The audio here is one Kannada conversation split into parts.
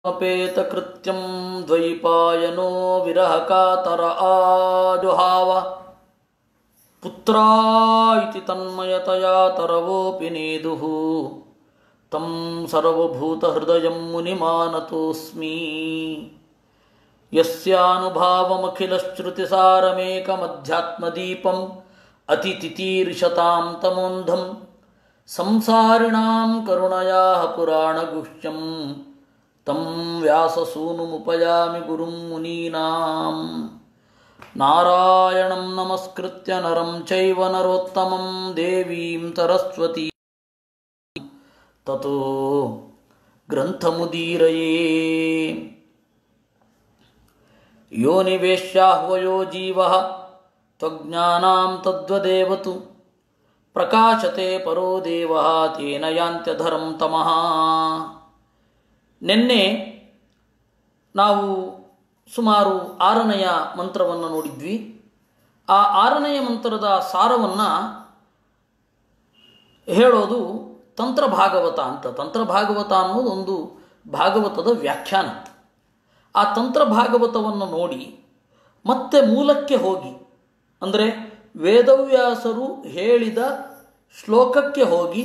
ಅಪೇತಕೃತ್ಯಂ ದ್ವೈಪಾಯನೋ ವಿರಹಕಾತರ ಆಜುಹಾವ ಪುತ್ರಾ ಇತಿ ತನ್ಮಯತಯಾ ತರವೋಪಿ ನೇದುಃ ತಂ ಸರ್ವಭೂತಹೃದಯಂ ಮುನಿಮಾನತೋಸ್ಮಿ ಯಸ್ಯಾನುಭಾವಮಖಿಲಶ್ರುತಿಸಾರಮೇಕಮಧ್ಯಾತ್ಮದೀಪಂ ಅತಿತಿತೀರ್ಷತಾಂ ತಮೋಂಧಂ ಸಂಸಾರಿಣಾಂ ಕರುಣಯಾಃ ಪುರಾಣಗುಹ್ಯಂ ತಂ ವ್ಯಾಸಸೂನುಮುಪಯಾಮಿ ಗುರುಂ ಮುನೀನಾಂ ನಾರಾಯಣಂ ನಮಸ್ಕೃತ್ಯ ನರಂ ಚೈವ ನರೋತ್ತಮಂ ದೇವೀಂ ಸರಸ್ವತೀಂ ತತೋ ಗ್ರಂಥಮುದೀರಯೇ. ಯೋನಿವೇಶ್ಯಾಹ್ವಯೋ ಜೀವಃ ತ್ವಜ್ಞಾನಾಂ ತದ್ವದೇವತು ಪ್ರಕಾಶತೆ ಪರೋ ದೇವಃ ತೇನ ಯಾಂತ್ಯಧರಂ ತಮಃ. ನಿನ್ನೆ ನಾವು ಸುಮಾರು 6ನೆಯ ಮಂತ್ರವನ್ನು ನೋಡಿದ್ವಿ. ಆ 6ನೆಯ ಮಂತ್ರದ ಸಾರವನ್ನು ಹೇಳೋದು ತಂತ್ರಭಾಗವತ ಅಂತ. ತಂತ್ರಭಾಗವತ ಅನ್ನೋದು ಒಂದು ಭಾಗವತದ ವ್ಯಾಖ್ಯಾನ. ಆ ತಂತ್ರಭಾಗವತವನ್ನು ನೋಡಿ ಮತ್ತೆ ಮೂಲಕ್ಕೆ ಹೋಗಿ, ಅಂದರೆ ವೇದವ್ಯಾಸರು ಹೇಳಿದ ಶ್ಲೋಕಕ್ಕೆ ಹೋಗಿ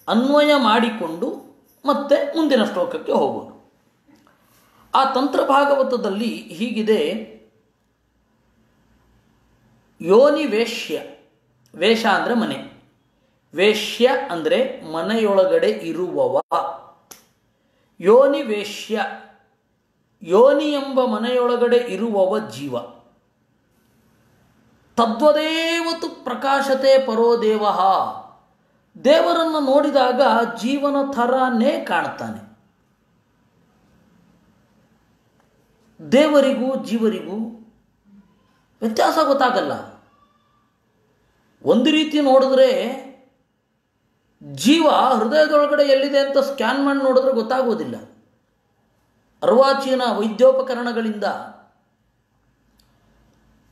ಅನ್ವಯ ಮಾಡಿಕೊಂಡು ಮತ್ತೆ ಮುಂದಿನ ಶ್ಲೋಕಕ್ಕೆ ಹೋಗೋದು. ಆ ತಂತ್ರಭಾಗವತದಲ್ಲಿ ಹೀಗಿದೆ: ಯೋನಿ ವೇಶ್ಯ, ವೇಷ ಅಂದರೆ ಮನೆ, ವೇಶ್ಯ ಅಂದರೆ ಮನೆಯೊಳಗಡೆ ಇರುವವ. ಯೋನಿ ವೇಶ್ಯ, ಯೋನಿ ಎಂಬ ಮನೆಯೊಳಗಡೆ ಇರುವವ ಜೀವ. ತದ್ವದೇವತು ಪ್ರಕಾಶತೆ ಪರೋ ದೇವಃ, ದೇವರನ್ನು ನೋಡಿದಾಗ ಜೀವನ ಥರನೇ ಕಾಣ್ತಾನೆ. ದೇವರಿಗೂ ಜೀವರಿಗೂ ವ್ಯತ್ಯಾಸ ಗೊತ್ತಾಗಲ್ಲ. ಒಂದು ರೀತಿ ನೋಡಿದ್ರೆ ಜೀವ ಹೃದಯದೊಳಗಡೆ ಎಲ್ಲಿದೆ ಅಂತ ಸ್ಕ್ಯಾನ್ ಮಾಡಿ ನೋಡಿದ್ರೆ ಗೊತ್ತಾಗೋದಿಲ್ಲ. ಅರ್ವಾಚೀನ ವೈದ್ಯೋಪಕರಣಗಳಿಂದ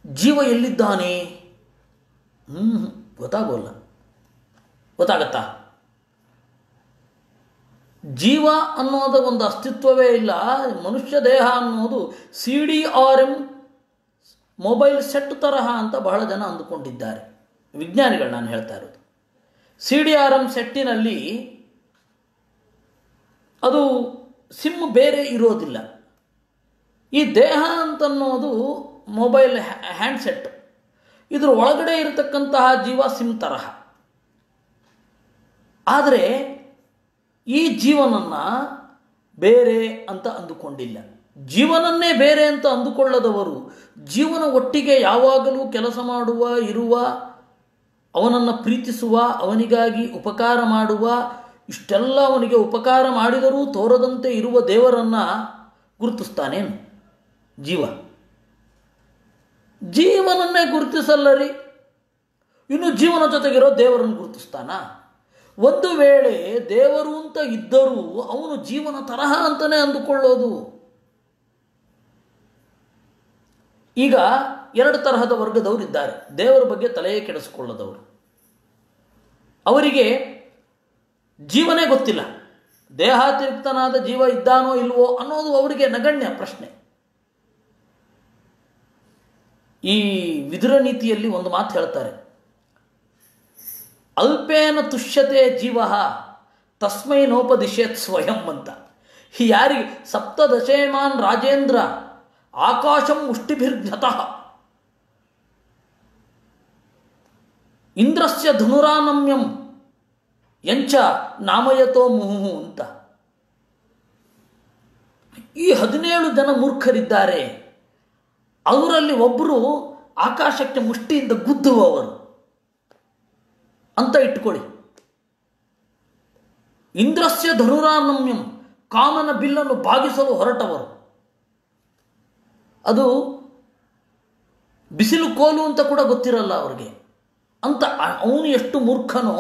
ಜೀವ ಎಲ್ಲಿದ್ದಾನೆ ಗೊತ್ತಾಗೋಲ್ಲ. ಗೊತ್ತಾಗತ್ತಾ? ಜೀವ ಅನ್ನೋದು ಒಂದು ಅಸ್ತಿತ್ವವೇ ಇಲ್ಲ. ಮನುಷ್ಯ ದೇಹ ಅನ್ನೋದು CDRM ಮೊಬೈಲ್ ಸೆಟ್ ತರಹ ಅಂತ ಬಹಳ ಜನ ಅಂದುಕೊಂಡಿದ್ದಾರೆ ವಿಜ್ಞಾನಿಗಳು. ನಾನು ಹೇಳ್ತಾ ಇರೋದು CDRM ಸೆಟ್ಟಿನಲ್ಲಿ ಅದು ಸಿಮ್ ಬೇರೆ ಇರೋದಿಲ್ಲ. ಈ ದೇಹ ಅಂತನ್ನೋದು ಮೊಬೈಲ್ ಹ್ಯಾಂಡ್ಸೆಟ್, ಇದರ ಒಳಗಡೆ ಇರತಕ್ಕಂತಹ ಜೀವ ಸಿಮ್ ತರಹ. ಆದರೆ ಈ ಜೀವನನ್ನು ಬೇರೆ ಅಂತ ಅಂದುಕೊಂಡಿಲ್ಲ. ಜೀವನನ್ನೇ ಬೇರೆ ಅಂತ ಅಂದುಕೊಳ್ಳದವರು ಜೀವನ ಒಟ್ಟಿಗೆ ಯಾವಾಗಲೂ ಕೆಲಸ ಮಾಡುವ, ಇರುವ, ಅವನನ್ನು ಪ್ರೀತಿಸುವ, ಅವನಿಗಾಗಿ ಉಪಕಾರ ಮಾಡುವ, ಇಷ್ಟೆಲ್ಲ ಅವನಿಗೆ ಉಪಕಾರ ಮಾಡಿದರೂ ತೋರದಂತೆ ಇರುವ ದೇವರನ್ನು ಗುರುತಿಸ್ತಾನೇನು ಜೀವ? ಜೀವನನ್ನೇ ಗುರುತಿಸಲ್ಲರಿ, ಇನ್ನು ಜೀವನ ಜೊತೆಗಿರೋ ದೇವರನ್ನು ಗುರುತಿಸ್ತಾನ? ಒಂದು ವೇಳೆ ದೇವರು ಅಂತ ಇದ್ದರೂ ಅವನು ಜೀವನ ತರಹ ಅಂತಲೇ ಅಂದುಕೊಳ್ಳೋದು. ಈಗ 2 ತರಹದ ವರ್ಗದವರು ಇದ್ದಾರೆ. ದೇವರ ಬಗ್ಗೆ ತಲೆಯೇ ಕೆಡಿಸಿಕೊಳ್ಳದವರು. ಅವರಿಗೆ ಜೀವನೇ ಗೊತ್ತಿಲ್ಲ, ದೇಹಾತಿರಿಕ್ತನಾದ ಜೀವ ಇದ್ದಾನೋ ಇಲ್ವೋ ಅನ್ನೋದು ಅವರಿಗೆ ನಗಣ್ಯ ಪ್ರಶ್ನೆ. ಈ ವಿದುರ ನೀತಿಯಲ್ಲಿ ಒಂದು ಮಾತು ಹೇಳ್ತಾರೆ: ಅಲ್ಪೇನ ತುಷ್ಯತೆ ಜೀವ ತಸ್ಮೈ ನೋಪದಿಶೇತ್ ಸ್ವಯಂ ಅಂತ. ಯಾರಿಗೆ ಸಪ್ತದಶೇಮಾನ್ ರಾಜೇಂದ್ರ ಆಕಾಶಂ ಮುಷ್ಟಿಭಿರ್ಘತಃ ಇಂದ್ರಸ್ಯ ಧನುರಾನಮ್ಯಂ ಎಂಚ ನಾಮಯತೋ ಮುಹು ಅಂತ. ಈ 17 ಜನ ಮೂರ್ಖರಿದ್ದಾರೆ. ಅವರಲ್ಲಿ ಒಬ್ಬರು ಆಕಾಶಕ್ಕೆ ಮುಷ್ಟಿಯಿಂದ ಗುದ್ದುವವರು ಅಂತ ಇಟ್ಕೊಳ್ಳಿ. ಇಂದ್ರಸ್ಯ ಧನುರಾನಮ್ಯಂ, ಕಾಮನ ಬಿಲ್ಲನ್ನು ಬಾಗಿಸಲು ಹೊರಟವರು. ಅದು ಬಿಸಿಲು ಕೋಲು ಅಂತ ಕೂಡ ಗೊತ್ತಿರಲ್ಲ ಅವ್ರಿಗೆ ಅಂತ. ಅವನು ಎಷ್ಟು ಮೂರ್ಖನೋ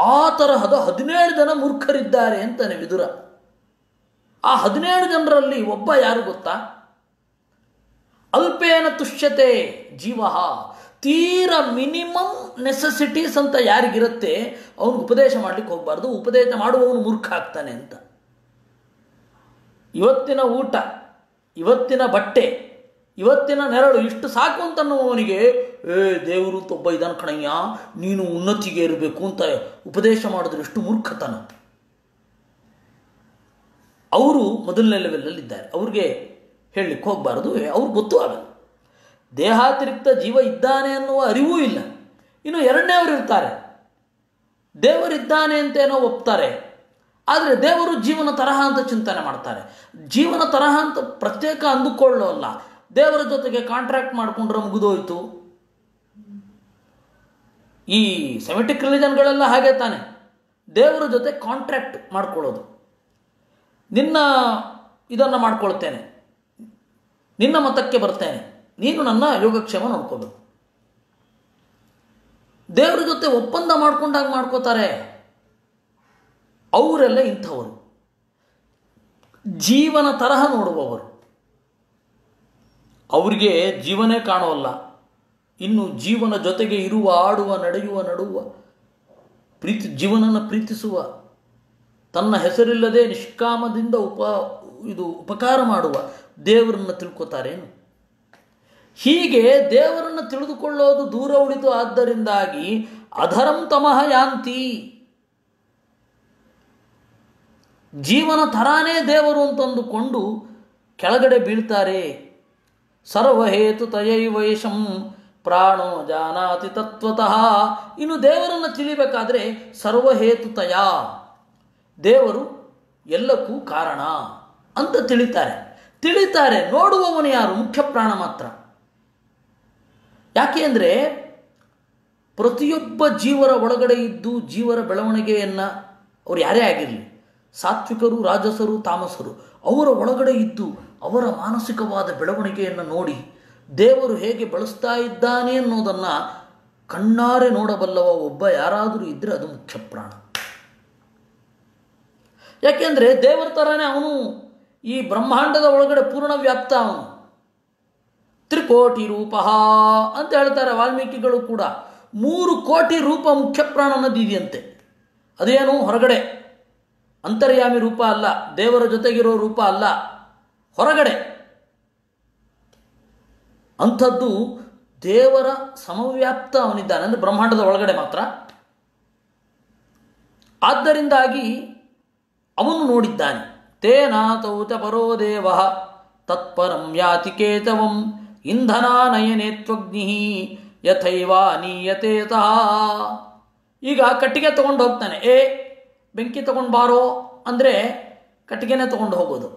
ಆ ತರಹದ 17 ಜನ ಮೂರ್ಖರಿದ್ದಾರೆ ಅಂತಾನೆ ವಿದುರ. ಆ 17 ಜನರಲ್ಲಿ ಒಬ್ಬ ಯಾರು ಗೊತ್ತಾ? ಅಲ್ಪೇನ ತುಷ್ಯತೆ ಜೀವ, ತೀರ ಮಿನಿಮಮ್ ನೆಸೆಸಿಟೀಸ್ ಅಂತ ಯಾರಿಗಿರುತ್ತೆ ಅವನಿಗೆ ಉಪದೇಶ ಮಾಡಲಿಕ್ಕೆ ಹೋಗಬಾರ್ದು. ಉಪದೇಶ ಮಾಡುವವನು ಮೂರ್ಖ ಆಗ್ತಾನೆ ಅಂತ. ಇವತ್ತಿನ ಊಟ, ಇವತ್ತಿನ ಬಟ್ಟೆ, ಇವತ್ತಿನ ನೆರಳು ಇಷ್ಟು ಸಾಕು ಅಂತನ್ನುವವನಿಗೆ ದೇವರು ಒಬ್ಬ ಇದನ್ನು ಕಣಯ್ಯ, ನೀನು ಉನ್ನತಿಗೆ ಇರಬೇಕು ಅಂತ ಉಪದೇಶ ಮಾಡಿದ್ರೆ ಎಷ್ಟು ಮೂರ್ಖತನ. ಅವರು ಮೊದಲನೇ ಲೆವೆಲಲ್ಲಿದ್ದಾರೆ, ಅವ್ರಿಗೆ ಹೇಳಲಿಕ್ಕೆ ಹೋಗಬಾರದು, ಅವ್ರಿಗೆ ಗೊತ್ತೂ ಆಗಲ್ಲ. ದೇಹಾತಿರಿಕ್ತ ಜೀವ ಇದ್ದಾನೆ ಅನ್ನುವ ಅರಿವೂ ಇಲ್ಲ. ಇನ್ನು ಎರಡನೇವರು ಇರ್ತಾರೆ, ದೇವರಿದ್ದಾನೆ ಅಂತೇನೋ ಒಪ್ತಾರೆ, ಆದರೆ ದೇವರು ಜೀವನ ತರಹ ಅಂತ ಚಿಂತನೆ ಮಾಡ್ತಾರೆ. ಜೀವನ ತರಹ ಅಂತ ಪ್ರತ್ಯೇಕ ಅಂದುಕೊಳ್ಳೋಲ್ಲ, ದೇವರ ಜೊತೆಗೆ ಕಾಂಟ್ರಾಕ್ಟ್ ಮಾಡಿಕೊಂಡ್ರೆ ಮುಗಿದೋಯ್ತು. ಈ ಸೆಮೆಟಿಕ್ ರಿಲಿಜನ್ಗಳೆಲ್ಲ ಹಾಗೆ ತಾನೆ, ದೇವರ ಜೊತೆ ಕಾಂಟ್ರಾಕ್ಟ್ ಮಾಡ್ಕೊಳ್ಳೋದು. ನಿನ್ನ ಇದನ್ನು ಮಾಡ್ಕೊಳ್ತೇನೆ, ನಿನ್ನ ಮತಕ್ಕೆ ಬರ್ತೇನೆ, ನೀನು ನನ್ನ ಯೋಗಕ್ಷೇಮ ನೋಡ್ಕೋಬೇಕು. ದೇವರ ಜೊತೆ ಒಪ್ಪಂದ ಮಾಡ್ಕೊಂಡಾಗ ಮಾಡ್ಕೋತಾರೆ. ಅವರೆಲ್ಲ ಇಂಥವರು, ಜೀವನ ತರಹ ನೋಡುವವರು. ಅವರಿಗೆ ಜೀವನೇ ಕಾಣೋಲ್ಲ, ಇನ್ನು ಜೀವನ ಜೊತೆಗೆ ಇರುವ, ಆಡುವ, ನಡೆಯುವ, ನಡುವ, ಜೀವನನ ಪ್ರೀತಿಸುವ, ತನ್ನ ಹೆಸರಿಲ್ಲದೆ ನಿಷ್ಕಾಮದಿಂದ ಉಪಕಾರ ಮಾಡುವ ದೇವರನ್ನು ತಿಳ್ಕೊತಾರೇನು? ಹೀಗೆ ದೇವರನ್ನು ತಿಳಿದುಕೊಳ್ಳೋದು ದೂರ ಉಳಿದು, ಆದ್ದರಿಂದಾಗಿ ಅಧರಂ ತಮಃ ಯಾಂತಿ, ಜೀವನ ತರಾನೇ ದೇವರು ಅಂತಂದುಕೊಂಡು ಕೆಳಗಡೆ ಬೀಳ್ತಾರೆ. ಸರ್ವಹೇತು ತಯೈವೈಷಂ ಪ್ರಾಣೋ ಜಾನಾತಿ ತತ್ವತಃ. ಇನ್ನು ದೇವರನ್ನು ತಿಳಿಬೇಕಾದ್ರೆ ಸರ್ವಹೇತುತಯ, ದೇವರು ಎಲ್ಲಕ್ಕೂ ಕಾರಣ ಅಂತ ತಿಳಿತಾರೆ. ನೋಡುವವನು ಯಾರು? ಮುಖ್ಯ ಪ್ರಾಣ ಮಾತ್ರ. ಯಾಕೆ ಅಂದರೆ ಪ್ರತಿಯೊಬ್ಬ ಜೀವರ ಒಳಗಡೆ ಇದ್ದು ಜೀವರ ಬೆಳವಣಿಗೆಯನ್ನು, ಅವರು ಯಾರೇ ಆಗಿರಲಿ, ಸಾತ್ವಿಕರು, ರಾಜಸರು, ತಾಮಸರು, ಅವರ ಒಳಗಡೆ ಇದ್ದು ಅವರ ಮಾನಸಿಕವಾದ ಬೆಳವಣಿಗೆಯನ್ನು ನೋಡಿ ದೇವರು ಹೇಗೆ ಬಳಸ್ತಾ ಇದ್ದಾನೆ ಅನ್ನೋದನ್ನು ಕಣ್ಣಾರೆ ನೋಡಬಲ್ಲವ ಒಬ್ಬ ಯಾರಾದರೂ ಇದ್ದರೆ ಅದು ಮುಖ್ಯ ಪ್ರಾಣ. ಯಾಕೆಂದರೆ ದೇವರ ಥರನೇ ಅವನು ಈ ಬ್ರಹ್ಮಾಂಡದ ಒಳಗಡೆ ಪೂರ್ಣ ವ್ಯಾಪ್ತ. ಅವನು ತ್ರಿಕೋಟಿ ರೂಪ ಅಂತ ಹೇಳ್ತಾರೆ ವಾಲ್ಮೀಕಿಗಳು ಕೂಡ. 3 ಕೋಟಿ ರೂಪ ಮುಖ್ಯ ಪ್ರಾಣನದಿದೆಯಂತೆ. ಅದೇನು ಹೊರಗಡೆ ಅಂತರ್ಯಾಮಿ ರೂಪ ಅಲ್ಲ, ದೇವರ ಜೊತೆಗಿರೋ ರೂಪ ಅಲ್ಲ, ಹೊರಗಡೆ. ಅಂಥದ್ದು ದೇವರ ಸಮವ್ಯಾಪ್ತ ಅವನಿದ್ದಾನೆ, ಅಂದರೆ ಬ್ರಹ್ಮಾಂಡದ ಒಳಗಡೆ ಮಾತ್ರ. ಆದ್ದರಿಂದಾಗಿ ಅವನು ನೋಡಿದ್ದಾನೆ. ತೇನಾತೌ ಚ ಪರೋ ದೇವ ತತ್ಪರಂ ಯಾತಿ ಕೇತವಂ ಇಂಧನಾನಯನೇ ತ್ವಗ್ನಿ ಯಥೈವ ನೀಯತೆ ತಾ. ಈಗ ಕಟ್ಟಿಗೆ ತಗೊಂಡು ಹೋಗ್ತಾನೆ, ಬೆಂಕಿ ತಗೊಂಡು ಬಾರೋ ಅಂದರೆ ಕಟ್ಟಿಗೆನೇ ತಗೊಂಡು ಹೋಗೋದು,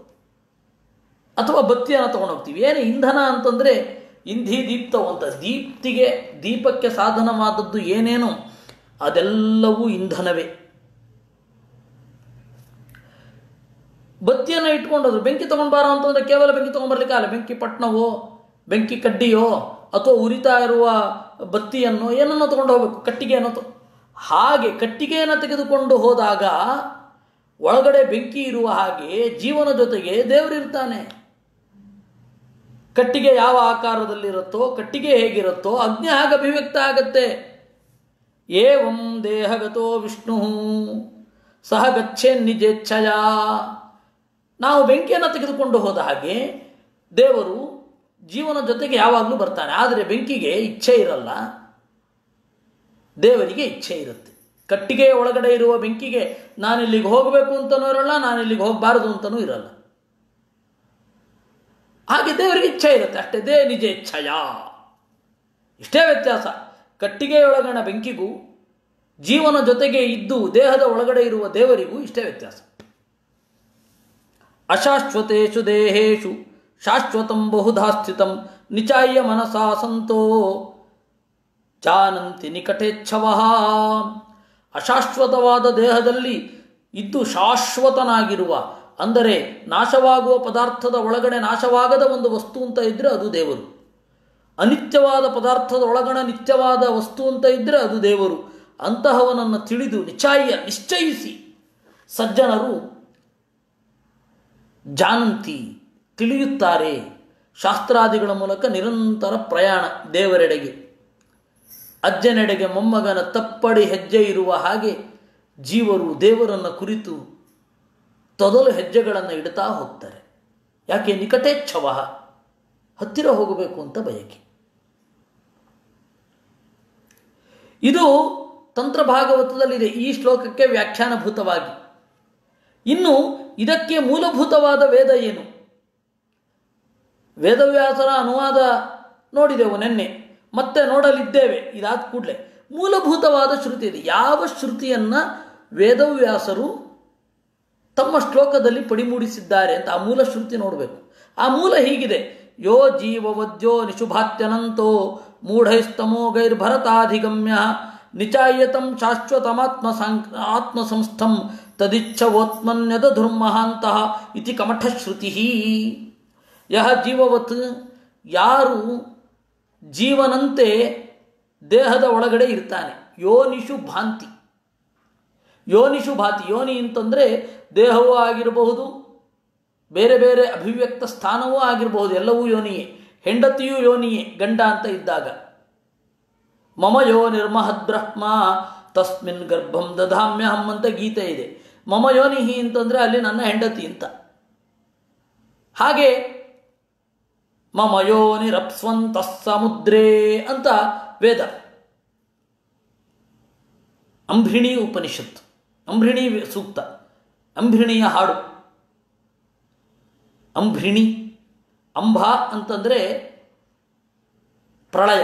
ಅಥವಾ ಬತ್ತಿಯನ್ನು ತಗೊಂಡು ಹೋಗ್ತೀವಿ. ಏನು ಇಂಧನ ಅಂತಂದರೆ ಇಂಧಿ ದೀಪ್ತವು ಅಂತ, ದೀಪಕ್ಕೆ ಸಾಧನವಾದದ್ದು ಏನೇನೋ ಅದೆಲ್ಲವೂ ಇಂಧನವೇ. ಬತ್ತಿಯನ್ನು ಇಟ್ಕೊಂಡೋದ್ರು, ಬೆಂಕಿ ತಗೊಂಡು ಬಾರೋ ಅಂತಂದರೆ ಕೇವಲ ಬೆಂಕಿ ತೊಗೊಂಡ್ಬರ್ಲಿಕ್ಕಾಗಲ್ಲ. ಬೆಂಕಿ ಪಟ್ನವೋ, ಬೆಂಕಿ ಕಡ್ಡಿಯೋ, ಅಥವಾ ಉರಿತಾ ಇರುವ ಬತ್ತಿಯನ್ನು ಏನನ್ನೋ ತೊಗೊಂಡು ಹೋಗಬೇಕು, ಕಟ್ಟಿಗೆಯನ್ನು. ಹಾಗೆ ಕಟ್ಟಿಗೆಯನ್ನು ತೆಗೆದುಕೊಂಡು ಹೋದಾಗ ಒಳಗಡೆ ಬೆಂಕಿ ಇರುವ ಹಾಗೆ ಜೀವನ ಜೊತೆಗೆ ದೇವರಿರ್ತಾನೆ. ಕಟ್ಟಿಗೆ ಯಾವ ಆಕಾರದಲ್ಲಿರುತ್ತೋ, ಕಟ್ಟಿಗೆ ಹೇಗಿರುತ್ತೋ ಅಗ್ನಿ ಹಾಗೆ ಅಭಿವ್ಯಕ್ತ ಆಗತ್ತೆ. ಏವಂ ದೇಹಗತೋ ವಿಷ್ಣು ಸಹ ಗಚ್ಚೇನ್ ನಿಜೇಚ್ಛಯ. ನಾವು ಬೆಂಕಿಯನ್ನು ತೆಗೆದುಕೊಂಡು ಹೋದ ಹಾಗೆ ದೇವರು ಜೀವನ ಜೊತೆಗೆ ಯಾವಾಗಲೂ ಬರ್ತಾನೆ. ಆದರೆ ಬೆಂಕಿಗೆ ಇಚ್ಛೆ ಇರಲ್ಲ, ದೇವರಿಗೆ ಇಚ್ಛೆ ಇರುತ್ತೆ. ಕಟ್ಟಿಗೆಯ ಒಳಗಡೆ ಇರುವ ಬೆಂಕಿಗೆ ನಾನಿಲ್ಲಿಗೆ ಹೋಗಬೇಕು ಅಂತನೂ ಇರಲ್ಲ, ನಾನಿಲ್ಲಿಗೆ ಹೋಗಬಾರದು ಅಂತನೂ ಇರಲ್ಲ. ಹಾಗೆ ದೇವರಿಗೆ ಇಚ್ಛೆ ಇರುತ್ತೆ ಅಷ್ಟೇ. ದೇ ನಿಜ ಇಚ್ಛಯ, ಇಷ್ಟೇ ವ್ಯತ್ಯಾಸ. ಕಟ್ಟಿಗೆಯೊಳಗಣ ಬೆಂಕಿಗೂ ಜೀವನ ಜೊತೆಗೆ ಇದ್ದು ದೇಹದ ಒಳಗಡೆ ಇರುವ ದೇವರಿಗೂ ಇಷ್ಟೇ ವ್ಯತ್ಯಾಸ. ಅಶಾಶ್ವತೇಷು ದೇಹೇಶು ಶಾಶ್ವತಂ ಬಹುಧಾ ಸ್ಥಿತಂ ನಿಚಾಯ್ಯ ಮನಸಾ ಸಂತೋ ಜಾನಂತಿ ನಿಕಟೇಚ್ಛವಃ. ಅಶಾಶ್ವತವಾದ ದೇಹದಲ್ಲಿ ಇದ್ದು ಶಾಶ್ವತನಾಗಿರುವ, ಅಂದರೆ ನಾಶವಾಗುವ ಪದಾರ್ಥದ ಒಳಗಡೆ ನಾಶವಾಗದ ಒಂದು ವಸ್ತು ಅಂತ ಇದ್ದರೆ ಅದು ದೇವರು. ಅನಿತ್ಯವಾದ ಪದಾರ್ಥದ ಒಳಗಣ ನಿತ್ಯವಾದ ವಸ್ತು ಅಂತ ಇದ್ದರೆ ಅದು ದೇವರು. ಅಂತಹವನನ್ನು ತಿಳಿದು ನಿಶ್ಚಯಿಸಿ ಸಜ್ಜನರು ಜಾನಂತಿ ತಿಳಿಯುತ್ತಾರೆ. ಶಾಸ್ತ್ರಾದಿಗಳ ಮೂಲಕ ನಿರಂತರ ಪ್ರಯಾಣ ದೇವರೆಡೆಗೆ. ಅಜ್ಜನೆಡೆಗೆ ಮೊಮ್ಮಗನ ತಪ್ಪಡಿ ಹೆಜ್ಜೆ ಇರುವ ಹಾಗೆ ಜೀವರು ದೇವರನ್ನು ಕುರಿತು ತೊದಲು ಹೆಜ್ಜೆಗಳನ್ನು ಇಡ್ತಾ ಹೋಗ್ತಾರೆ. ಯಾಕೆ? ನಿಕಟೇಚ್ಛವ, ಹತ್ತಿರ ಹೋಗಬೇಕು ಅಂತ ಬಯಕೆ. ಇದು ತಂತ್ರ ಭಾಗವತದಲ್ಲಿದೆ ಈ ಶ್ಲೋಕಕ್ಕೆ ವ್ಯಾಖ್ಯಾನಭೂತವಾಗಿ. ಇನ್ನು ಇದಕ್ಕೆ ಮೂಲಭೂತವಾದ ವೇದ ಏನು? ವೇದವ್ಯಾಸರ ಅನುವಾದ ನೋಡಿದೆವು ನಿನ್ನೆ, ಮತ್ತೆ ನೋಡಲಿದ್ದೇವೆ. ಇದಾದ ಕೂಡಲೇ ಮೂಲಭೂತವಾದ ಶ್ರುತಿ ಇದೆ. ಯಾವ ಶ್ರುತಿಯನ್ನು ವೇದವ್ಯಾಸರು ತಮ್ಮ ಶ್ಲೋಕದಲ್ಲಿ ಪಡಿಮೂಡಿಸಿದ್ದಾರೆ ಅಂತ ಆ ಮೂಲ ಶ್ರುತಿ ನೋಡಬೇಕು. ಆ ಮೂಲ ಹೀಗಿದೆ: ಯೋ ಜೀವವದ್ಯೋ ನಿಶುಭಾತ್ಯನಂತೋ ಮೂಢೈಸ್ತಮೋಗೈರ್ಭರತಾಧಿಗಮ್ಯ ನಿಚಾಯತಂ ಶಾಶ್ವತಮಾತ್ಮಸಂಸ್ಥಂ ತದಿಚ್ಛವೋತ್ಮನ್ಯದಧುರ್ಮಹಾಂತಃ ಇತಿ ಕಮಠಶ್ರುತಿ. ಯಹ ಜೀವವತ್, ಯಾರು ಜೀವನಂತೆ ದೇಹದ ಒಳಗಡೆ ಇರ್ತಾನೆ. ಯೋನಿಷು ಭಾಂತಿ, ಯೋನಿಷು ಭಾತಿ. ಯೋನಿ ಅಂತಂದರೆ ದೇಹವೂ ಆಗಿರಬಹುದು, ಬೇರೆ ಬೇರೆ ಅಭಿವ್ಯಕ್ತ ಸ್ಥಾನವೂ ಆಗಿರಬಹುದು, ಎಲ್ಲವೂ ಯೋನಿಯೇ. ಹೆಂಡತಿಯೂ ಯೋನಿಯೇ ಗಂಡ ಅಂತ ಇದ್ದಾಗ. ಮಮ ಯೋ ನಿರ್ಮಹದ್ಬ್ರಹ್ಮ ತಸ್ಮಿನ್ ಗರ್ಭಂ ದಧಾಮ್ಯಹಂ ಅಂತ ಗೀತೆ ಇದೆ. ಮಮ ಯೋನಿಹಿ ಅಂತಂದರೆ ಅಲ್ಲಿ ನನ್ನ ಹೆಂಡತಿ ಅಂತ. ಹಾಗೆ ಮಮ ಯೋನಿರಪ್ಸ್ವಂತಃ ಸಮುದ್ರೇ ಅಂತ ವೇದ. ಅಂಬ್ರಿಣಿ ಉಪನಿಷತ್ತು, ಅಂಬ್ರಿಣಿ ಸೂಕ್ತ, ಅಂಬ್ರಿಣಿಯ ಹಾಡು. ಅಂಬ್ರಿಣಿ, ಅಂಬ ಅಂತಂದರೆ ಪ್ರಳಯ.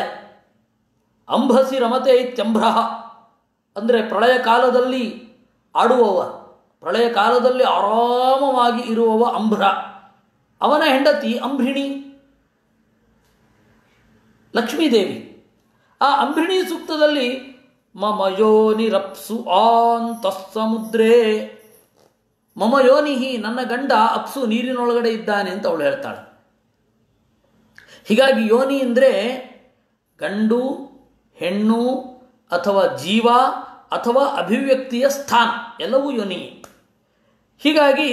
ಅಂಬಸಿ ರಮತೆ ಇತ್ಯಂಬ್ರಹ ಅಂದರೆ ಪ್ರಳಯ ಕಾಲದಲ್ಲಿ ಆಡುವವ, ಪ್ರಳಯ ಕಾಲದಲ್ಲಿ ಆರಾಮವಾಗಿ ಇರುವವ ಅಂಬ್ರ. ಅವನ ಹೆಂಡತಿ ಅಂಬ್ರಿಣಿ, ಲಕ್ಷ್ಮೀದೇವಿ. ಆ ಅಂಬ್ರಿಣಿ ಸೂಕ್ತದಲ್ಲಿ ಮಮ ಯೋನಿರಪ್ಸು ಅಂತಃ ಸಮುದ್ರೇ, ಮಮ ಯೋನಿಹಿ ನನ್ನ ಗಂಡ ಅಪ್ಸು ನೀರಿನೊಳಗಡೆ ಇದ್ದಾನೆ ಅಂತ ಅವಳು ಹೇಳ್ತಾಳೆ. ಹೀಗಾಗಿ ಯೋನಿ ಅಂದರೆ ಗಂಡು, ಹೆಣ್ಣು ಅಥವಾ ಜೀವ ಅಥವಾ ಅಭಿವ್ಯಕ್ತಿಯ ಸ್ಥಾನ, ಎಲ್ಲವೂ ಯೋನಿ. ಹೀಗಾಗಿ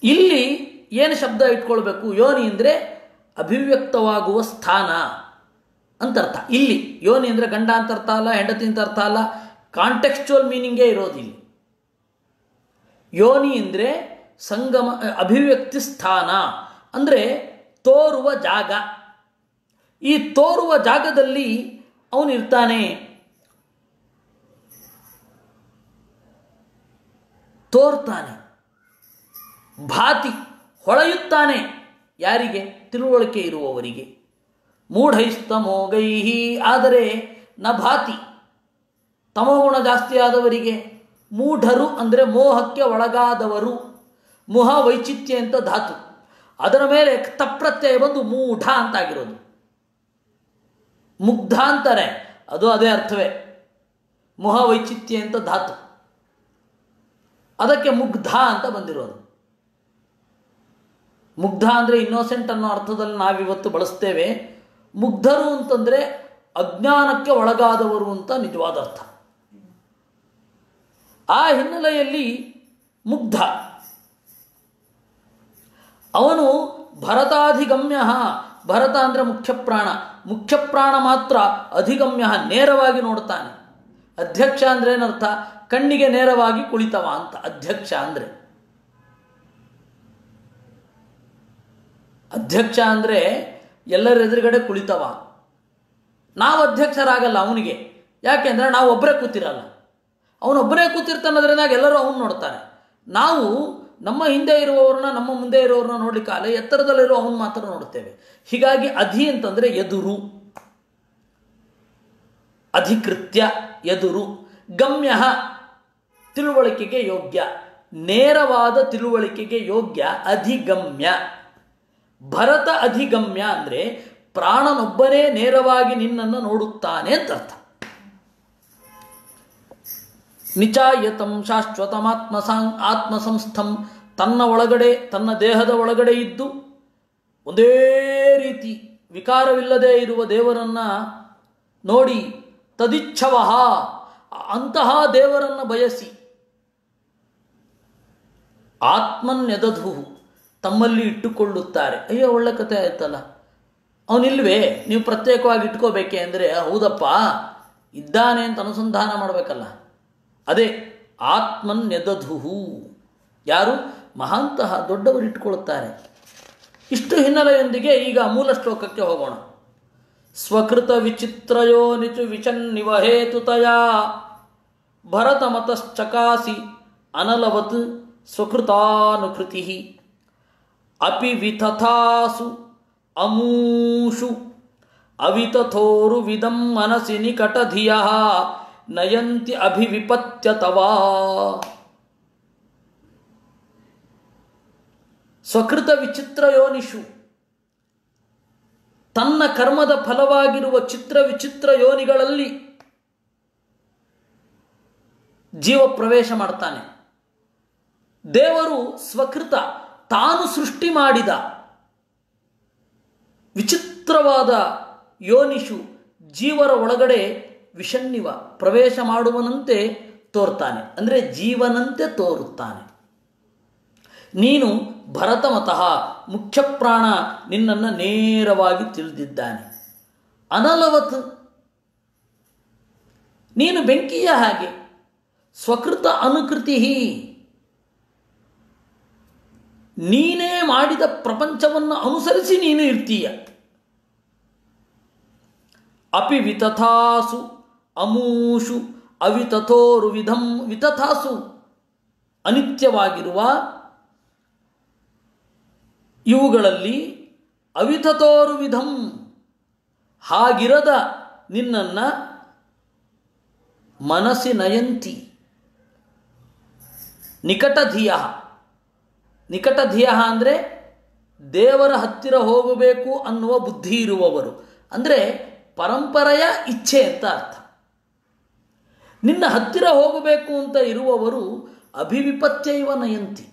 ಇಲ್ಲಿ ಏನು ಶಬ್ದ ಇಟ್ಕೊಳ್ಬೇಕು? ಯೋನಿ ಅಂದರೆ ಅಭಿವ್ಯಕ್ತವಾಗುವ ಸ್ಥಾನ ಅಂತ ಅರ್ಥ. ಇಲ್ಲಿ ಯೋನಿ ಅಂದರೆ ಗಂಡ ಅಂತ ಅರ್ಥ ಅಲ್ಲ, ಹೆಂಡತಿ ಅಂತ ಅರ್ಥ ಅಲ್ಲ, ಕಾಂಟೆಕ್ಸ್ಚುವಲ್ ಮೀನಿಂಗೇ ಇರೋದಿಲ್ಲ. ಯೋನಿ ಅಂದರೆ ಸಂಗಮ, ಅಭಿವ್ಯಕ್ತಿ ಸ್ಥಾನ ಅಂದರೆ ತೋರುವ ಜಾಗ. ಈ ತೋರುವ ಜಾಗದಲ್ಲಿ ಅವನಿರ್ತಾನೆ, ತೋರ್ತಾನೆ, ಭಾತಿ ಹೊಳೆಯುತ್ತಾನೆ. ಯಾರಿಗೆ? ತಿಳುವಳಿಕೆ ಇರುವವರಿಗೆ. ಮೂಢೈಸ್ತಮೋಗೈಹಿ, ಆದರೆ ನ ಭಾತಿ, ತಮೋಗುಣ ಜಾಸ್ತಿ ಆದವರಿಗೆ. ಮೂಢರು ಅಂದರೆ ಮೋಹಕ್ಕೆ ಒಳಗಾದವರು. ಮುಹ ವೈಚಿತ್ಯ ಅಂತ ಧಾತು, ಅದರ ಮೇಲೆ ತಪ್ರತ್ಯಯ ಬಂದು ಮೂಢ ಅಂತಾಗಿರೋದು. ಮುಗ್ಧ ಅಂತಾರೆ, ಅದು ಅದೇ ಅರ್ಥವೇ. ಮುಹ ವೈಚಿತ್ಯ ಅಂತ ಧಾತು, ಅದಕ್ಕೆ ಮುಗ್ಧ ಅಂತ ಬಂದಿರೋದು. ಮುಗ್ಧ ಅಂದರೆ ಇನ್ನೋಸೆಂಟ್ ಅನ್ನೋ ಅರ್ಥದಲ್ಲಿ ನಾವಿವತ್ತು ಬಳಸ್ತೇವೆ. ಮುಗ್ಧರು ಅಂತಂದರೆ ಅಜ್ಞಾನಕ್ಕೆ ಒಳಗಾದವರು ಅಂತ ನಿಜವಾದ ಅರ್ಥ. ಆ ಹಿನ್ನೆಲೆಯಲ್ಲಿ ಮುಗ್ಧ ಅವನು ಭರತಾಧಿಗಮ್ಯ. ಭರತ ಅಂದರೆ ಮುಖ್ಯಪ್ರಾಣ, ಮುಖ್ಯಪ್ರಾಣ ಮಾತ್ರ ಅಧಿಗಮ್ಯ, ನೇರವಾಗಿ ನೋಡ್ತಾನೆ. ಅಧ್ಯಕ್ಷ ಅಂದರೆ ಏನರ್ಥ? ಕಣ್ಣಿಗೆ ನೇರವಾಗಿ ಕುಳಿತವ ಅಂತ ಅಧ್ಯಕ್ಷ ಅಂದರೆ. ಅಧ್ಯಕ್ಷ ಅಂದರೆ ಎಲ್ಲರ ಎದುರುಗಡೆ ಕುಳಿತವ. ನಾವು ಅಧ್ಯಕ್ಷರಾಗಲ್ಲ ಅವನಿಗೆ, ಯಾಕೆಂದರೆ ನಾವು ಒಬ್ಬರೇ ಕೂತಿರಲ್ಲ. ಅವನೊಬ್ಬರೇ ಕೂತಿರ್ತಾನದ್ರಿಂದಾಗ ಎಲ್ಲರೂ ಅವನು ನೋಡ್ತಾರೆ. ನಾವು ನಮ್ಮ ಹಿಂದೆ ಇರುವವ್ರನ್ನ, ನಮ್ಮ ಮುಂದೆ ಇರುವವ್ರನ್ನ ನೋಡ್ಲಿಕ್ಕಾಗಲ್ಲ, ಎತ್ತರದಲ್ಲಿರೋ ಅವನು ಮಾತ್ರ ನೋಡ್ತೇವೆ. ಹೀಗಾಗಿ ಅಧಿ ಅಂತಂದರೆ ಎದುರು, ಅಧಿಕೃತ್ಯ ಎದುರು. ಗಮ್ಯ ತಿಳುವಳಿಕೆಗೆ ಯೋಗ್ಯ, ನೇರವಾದ ತಿಳುವಳಿಕೆಗೆ ಯೋಗ್ಯ, ಅಧಿಗಮ್ಯ. ಭರತ ಅಧಿಗಮ್ಯ ಅಂದರೆ ಪ್ರಾಣನೊಬ್ಬನೇ ನೇರವಾಗಿ ನಿನ್ನನ್ನು ನೋಡುತ್ತಾನೆ ಅಂತ ಅರ್ಥ. ನಿಚಾಯತಂ ಶಾಶ್ವತಮಾತ್ಮಸಂಸ್ಥಂ, ತನ್ನ ಒಳಗಡೆ, ತನ್ನ ದೇಹದ ಒಳಗಡೆ ಇದ್ದು ಒಂದೇ ರೀತಿ ವಿಕಾರವಿಲ್ಲದೆ ಇರುವ ದೇವರನ್ನು ನೋಡಿ, ತದಿಚ್ಛವಃ ಅಂತಹ ದೇವರನ್ನು ಬಯಸಿ, ಆತ್ಮನ್ಯದಧು ತಮ್ಮಲ್ಲಿ ಇಟ್ಟುಕೊಳ್ಳುತ್ತಾರೆ. ಅಯ್ಯೋ, ಒಳ್ಳೆ ಕಥೆ ಆಯ್ತಲ್ಲ, ಅವನಿಲ್ವೇ, ನೀವು ಪ್ರತ್ಯೇಕವಾಗಿ ಇಟ್ಕೋಬೇಕೆ ಅಂದರೆ ಹೌದಪ್ಪ ಇದ್ದಾನೆ ಅಂತ ಅನುಸಂಧಾನ ಮಾಡಬೇಕಲ್ಲ. ಅದೇ ಆತ್ಮನ್ಯದಧು. ಯಾರು? ಮಹಾಂತಹ ದೊಡ್ಡವರು ಇಟ್ಟುಕೊಳ್ಳುತ್ತಾರೆ. ಇಷ್ಟು ಹಿನ್ನೆಲೆಯೊಂದಿಗೆ ಈಗ ಮೂಲ ಶ್ಲೋಕಕ್ಕೆ ಹೋಗೋಣ. ಸ್ವಕೃತ ವಿಚಿತ್ರಯೋನಿಚು ವಿಷನ್ನಿವ ಹೇತುತಯ ಭರತಮತಶ್ಚಕಾಸಿ ಅನಲವತ್ ಸ್ವಕೃತಾನುಕೃತಿ ಅಪಿ ವಿತಥಾಸು ಅಮೂಷು ಅವಿತಥೋರು ವಿದಂ ಮನಸಿ ನಿಕಟಧಿಯ ನಯಂತಿ ಅಭಿವಿಪತ್ಯತವಾ. ಸ್ವಕೃತ ವಿಚಿತ್ರ ಯೋನಿಷು, ತನ್ನ ಕರ್ಮದ ಫಲವಾಗಿರುವ ಚಿತ್ರ ವಿಚಿತ್ರ ಯೋನಿಗಳಲ್ಲಿ ಜೀವ ಪ್ರವೇಶ ಮಾಡ್ತಾನೆ. ದೇವರು ಸ್ವಕೃತ, ತಾನು ಸೃಷ್ಟಿ ಮಾಡಿದ ವಿಚಿತ್ರವಾದ ಯೋನಿಷು ಜೀವರ ಒಳಗಡೆ ವಿಷನ್ನಿವ ಪ್ರವೇಶ ಮಾಡುವನಂತೆ ತೋರ್ತಾನೆ, ಅಂದರೆ ಜೀವನಂತೆ ತೋರುತ್ತಾನೆ. ನೀನು ಭರತಮತಃ, ಮುಖ್ಯ ಪ್ರಾಣ ನಿನ್ನನ್ನು ನೇರವಾಗಿ ತಿಳಿದಿದ್ದಾನೆ. ಅನಲವತ್, ನೀನು ಬೆಂಕಿಯ ಹಾಗೆ. ಸ್ವಕೃತ ಅನುಕೃತಿ, ನೀನೇ ಮಾಡಿದ ಪ್ರಪಂಚವನ್ನು ಅನುಸರಿಸಿ ನೀನು ಇರ್ತೀಯ. ಅಪಿ ವಿತಥಾಸು ಅಮೂಷು ಅವಿತಥೋರು ವಿಧಂ, ವಿತಥಾಸು ಅನಿತ್ಯವಾಗಿರುವ ಇವುಗಳಲ್ಲಿ ಅವಿತಥೋರು ವಿಧಂ, ಹಾಗಿರದ ನಿನ್ನನ್ನು ಮನಸ್ಸಿ ನಯಂತಿ ನಿಕಟಧಿಯ. ನಿಕಟಧಿಯ ಅಂದರೆ ದೇವರ ಹತ್ತಿರ ಹೋಗಬೇಕು ಅನ್ನುವ ಬುದ್ಧಿ ಇರುವವರು, ಅಂದರೆ ಪರಂಪರೆಯ ಇಚ್ಛೆ ಅಂತ ಅರ್ಥ. ನಿನ್ನ ಹತ್ತಿರ ಹೋಗಬೇಕು ಅಂತ ಇರುವವರು ಅಭಿವಿಪತ್ಯೈವ ನಯಂತಿ,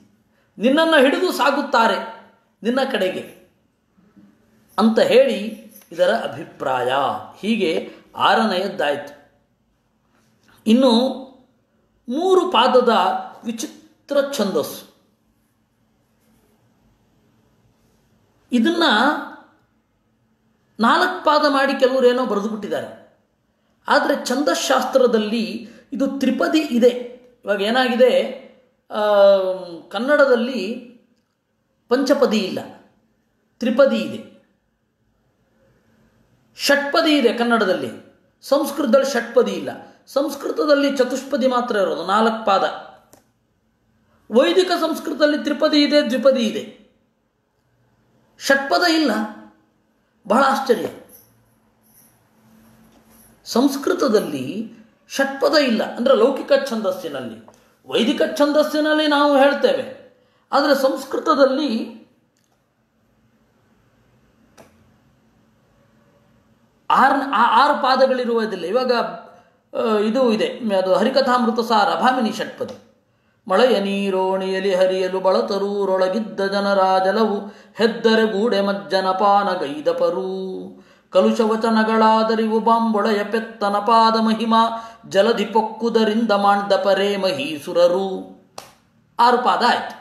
ನಿನ್ನನ್ನು ಹಿಡಿದು ಸಾಗುತ್ತಾರೆ ನಿನ್ನ ಕಡೆಗೆ ಅಂತ ಹೇಳಿ ಇದರ ಅಭಿಪ್ರಾಯ. ಹೀಗೆ 6ನೆಯದ್ದಾಯಿತು. ಇನ್ನು 3 ಪಾದದ ವಿಚಿತ್ರ ಛಂದಸ್ಸು. ಇದನ್ನು 4 ಪಾದ ಮಾಡಿ ಕೆಲವರು ಏನೋ ಬರೆದು ಬಿಟ್ಟಿದ್ದಾರೆ. ಆದರೆ ಛಂದಶಾಸ್ತ್ರದಲ್ಲಿ ಇದು ತ್ರಿಪದಿ ಇದೆ. ಇವಾಗ ಏನಾಗಿದೆ, ಕನ್ನಡದಲ್ಲಿ ಪಂಚಪದಿ ಇಲ್ಲ, ತ್ರಿಪದಿ ಇದೆ. ಷಟ್ಪದಿ ಇದೆ ಕನ್ನಡದಲ್ಲಿ, ಸಂಸ್ಕೃತದಲ್ಲಿ ಷಟ್ಪದಿ ಇಲ್ಲ. ಸಂಸ್ಕೃತದಲ್ಲಿ ಚತುಷ್ಪದಿ ಮಾತ್ರ ಇರೋದು, 4 ಪಾದ. ವೈದಿಕ ಸಂಸ್ಕೃತದಲ್ಲಿ ತ್ರಿಪದಿ ಇದೆ, ದ್ವಿಪದಿ ಇದೆ, ಷಟ್ಪದ ಇಲ್ಲ. ಬಹಳ ಆಶ್ಚರ್ಯ. ಸಂಸ್ಕೃತದಲ್ಲಿ ಷಟ್ಪದ ಇಲ್ಲ, ಅಂದರೆ ಲೌಕಿಕ ಛಂದಸ್ಸಿನಲ್ಲಿ. ವೈದಿಕ ಛಂದಸ್ಸಿನಲ್ಲಿ ನಾವು ಹೇಳ್ತೇವೆ, ಆದರೆ ಸಂಸ್ಕೃತದಲ್ಲಿ 6 ಪಾದಗಳಿರುವುದಿಲ್ಲ. ಇವಾಗ ಇದು ಇದೆ, ಅದು ಹರಿಕಥಾಮೃತ ಸಾರ ಭಾಮಿನಿ ಷಟ್ಪದಿ. ಮಳೆಯ ನೀರೋಣಿಯಲಿ ಹರಿಯಲು ಬಳತರೂರೊಳಗಿದ್ದ ಜನರ ಜಲವು ಹೆದ್ದರೆ ಗೂಡೆ ಮಜ್ಜನಪಾನ ಗೈದಪರು ಕಲುಷವಚನಗಳಾದರಿವು ಬಾಂಬೊಳೆಯ ಪೆತ್ತನ ಪಾದ ಮಹಿಮಾ ಜಲಧಿ ಪೊಕ್ಕುದರಿಂದ ಮಾಂಡ ಪರೇ ಮಹೀಸುರರು. 6 ಪಾದ ಆಯ್ತು.